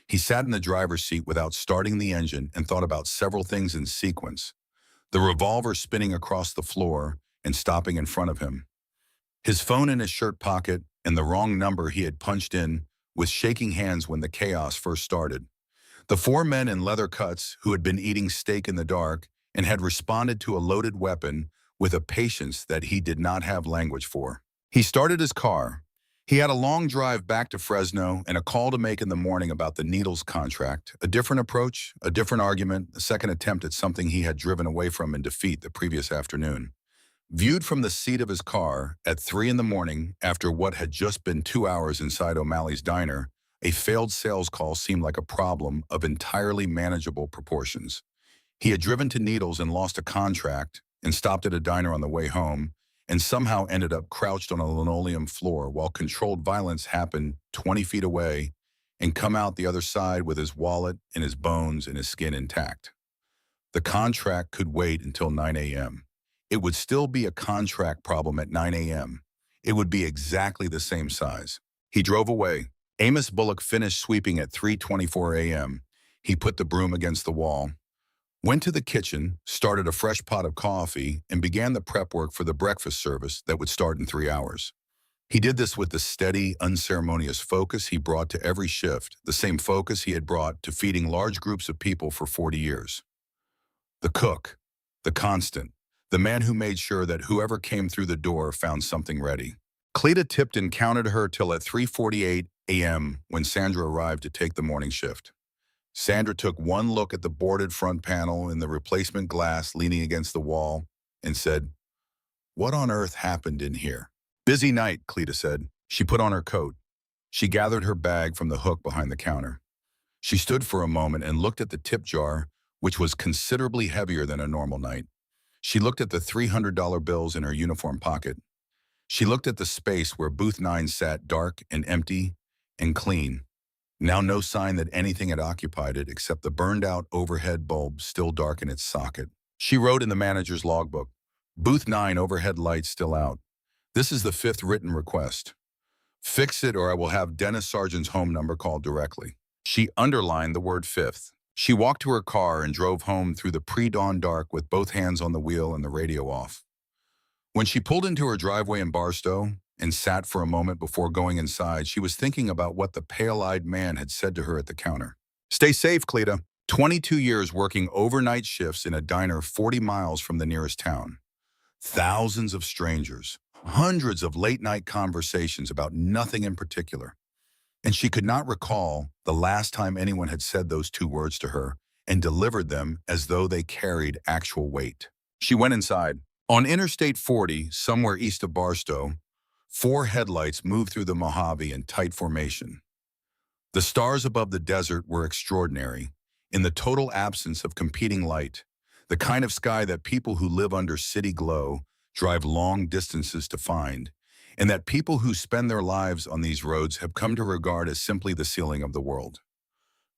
He sat in the driver's seat without starting the engine and thought about several things in sequence. The revolver spinning across the floor and stopping in front of him. His phone in his shirt pocket and the wrong number he had punched in with shaking hands when the chaos first started. The 4 men in leather cuts who had been eating steak in the dark and had responded to a loaded weapon with a patience that he did not have language for. He started his car. He had a long drive back to Fresno and a call to make in the morning about the Needles contract, a different approach, a different argument, a second attempt at something he had driven away from in defeat the previous afternoon. Viewed from the seat of his car at 3 in the morning after what had just been 2 hours inside O'Malley's diner, a failed sales call seemed like a problem of entirely manageable proportions. He had driven to Needles and lost a contract and stopped at a diner on the way home and somehow ended up crouched on a linoleum floor while controlled violence happened 20 feet away and come out the other side with his wallet and his bones and his skin intact. The contract could wait until 9 a.m. It would still be a contract problem at 9 a.m. It would be exactly the same size. He drove away. Amos Bullock finished sweeping at 3:24 a.m. He put the broom against the wall, went to the kitchen, started a fresh pot of coffee, and began the prep work for the breakfast service that would start in 3 hours. He did this with the steady, unceremonious focus he brought to every shift, the same focus he had brought to feeding large groups of people for 40 years. The cook, the constant, the man who made sure that whoever came through the door found something ready. Cleta Tipton counted her till at 3:48 a.m. when Sandra arrived to take the morning shift. Sandra took one look at the boarded front panel and the replacement glass leaning against the wall and said, "What on earth happened in here?" "Busy night," Cleta said. She put on her coat. She gathered her bag from the hook behind the counter. She stood for a moment and looked at the tip jar, which was considerably heavier than a normal night. She looked at the $300 bills in her uniform pocket. She looked at the space where Booth 9 sat, dark and empty and clean. Now no sign that anything had occupied it except the burned-out overhead bulb still dark in its socket. She wrote in the manager's logbook, Booth 9 overhead lights still out. This is the 5th written request. Fix it or I will have Dennis Sargent's home number called directly. She underlined the word 5th. She walked to her car and drove home through the pre-dawn dark with both hands on the wheel and the radio off. When she pulled into her driveway in Barstow and sat for a moment before going inside, she was thinking about what the pale-eyed man had said to her at the counter. Stay safe, Cleta. 22 years working overnight shifts in a diner 40 miles from the nearest town. Thousands of strangers, hundreds of late-night conversations about nothing in particular. And she could not recall the last time anyone had said those 2 words to her and delivered them as though they carried actual weight. She went inside. On Interstate 40, somewhere east of Barstow, 4 headlights moved through the Mojave in tight formation. The stars above the desert were extraordinary, in the total absence of competing light, the kind of sky that people who live under city glow drive long distances to find, and that people who spend their lives on these roads have come to regard as simply the ceiling of the world.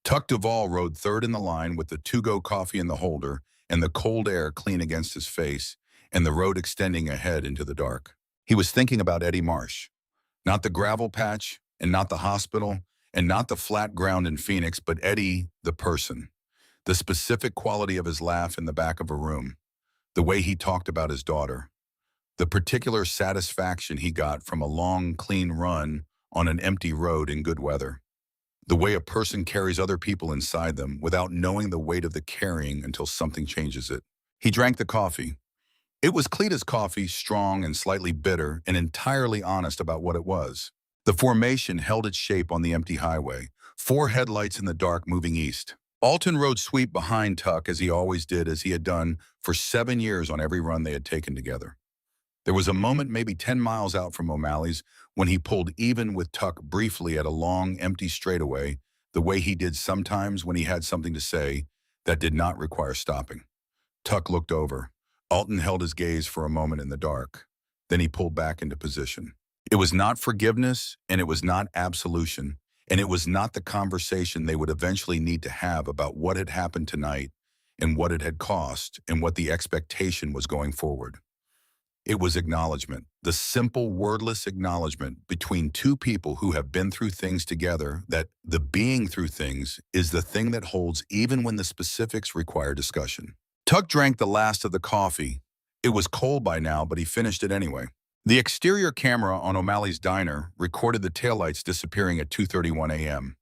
Tuck Duvall rode third in the line with the to-go coffee in the holder and the cold air clean against his face, and the road extending ahead into the dark. He was thinking about Eddie Marsh. Not the gravel patch, and not the hospital, and not the flat ground in Phoenix, but Eddie, the person. The specific quality of his laugh in the back of a room. The way he talked about his daughter. The particular satisfaction he got from a long, clean run on an empty road in good weather. The way a person carries other people inside them without knowing the weight of the carrying until something changes it. He drank the coffee. It was Cleta's coffee, strong and slightly bitter, and entirely honest about what it was. The formation held its shape on the empty highway, 4 headlights in the dark moving east. Alton rode sweep behind Tuck as he always did, as he had done for 7 years on every run they had taken together. There was a moment maybe 10 miles out from O'Malley's when he pulled even with Tuck briefly at a long, empty straightaway, the way he did sometimes when he had something to say that did not require stopping. Tuck looked over. Alton held his gaze for a moment in the dark. Then he pulled back into position. It was not forgiveness, and it was not absolution, and it was not the conversation they would eventually need to have about what had happened tonight and what it had cost and what the expectation was going forward. It was acknowledgement, the simple, wordless acknowledgement between 2 people who have been through things together, that the being through things is the thing that holds even when the specifics require discussion. Tuck drank the last of the coffee. It was cold by now, but he finished it anyway. The exterior camera on O'Malley's diner recorded the taillights disappearing at 2:31 a.m.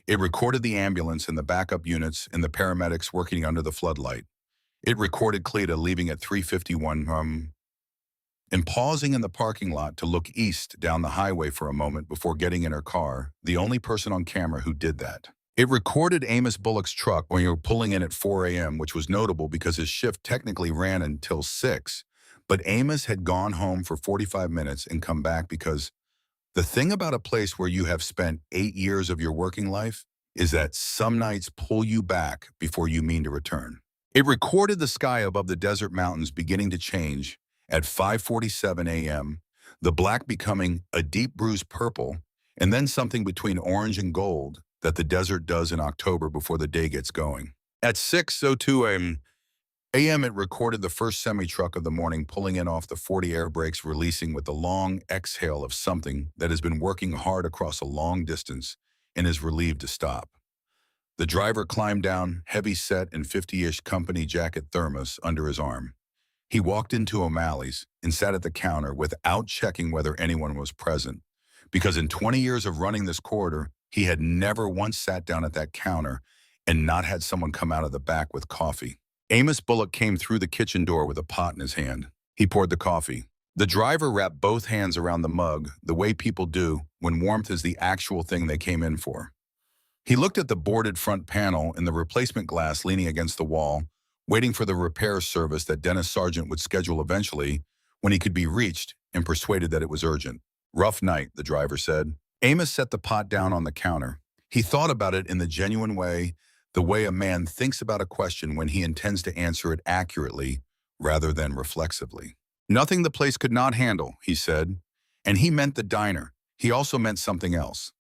It recorded the ambulance and the backup units and the paramedics working under the floodlight. It recorded Cleta leaving at 3:51 and pausing in the parking lot to look east down the highway for a moment before getting in her car, the only person on camera who did that. It recorded Amos Bullock's truck when you were pulling in at 4 a.m., which was notable because his shift technically ran until 6, but Amos had gone home for 45 minutes and come back because the thing about a place where you have spent 8 years of your working life is that some nights pull you back before you mean to return. It recorded the sky above the desert mountains beginning to change at 5:47 a.m., the black becoming a deep bruised purple, and then something between orange and gold that the desert does in October before the day gets going. At 6:02 a.m., it recorded the first semi-truck of the morning pulling in off the 40 air brakes, releasing with the long exhale of something that has been working hard across a long distance and is relieved to stop. The driver climbed down, heavy-set and 50-ish company jacket thermos under his arm. He walked into O'Malley's and sat at the counter without checking whether anyone was present, because in 20 years of running this corridor, he had never once sat down at that counter and not had someone come out of the back with coffee. Amos Bullock came through the kitchen door with a pot in his hand. He poured the coffee. The driver wrapped both hands around the mug, the way people do when warmth is the actual thing they came in for. He looked at the boarded front panel and the replacement glass leaning against the wall, waiting for the repair service that Dennis Sargent would schedule eventually when he could be reached and persuaded that it was urgent. Rough night, the driver said. Amos set the pot down on the counter. He thought about it in the genuine way, the way a man thinks about a question when he intends to answer it accurately rather than reflexively. Nothing the place could not handle, he said. And he meant the diner. He also meant something else.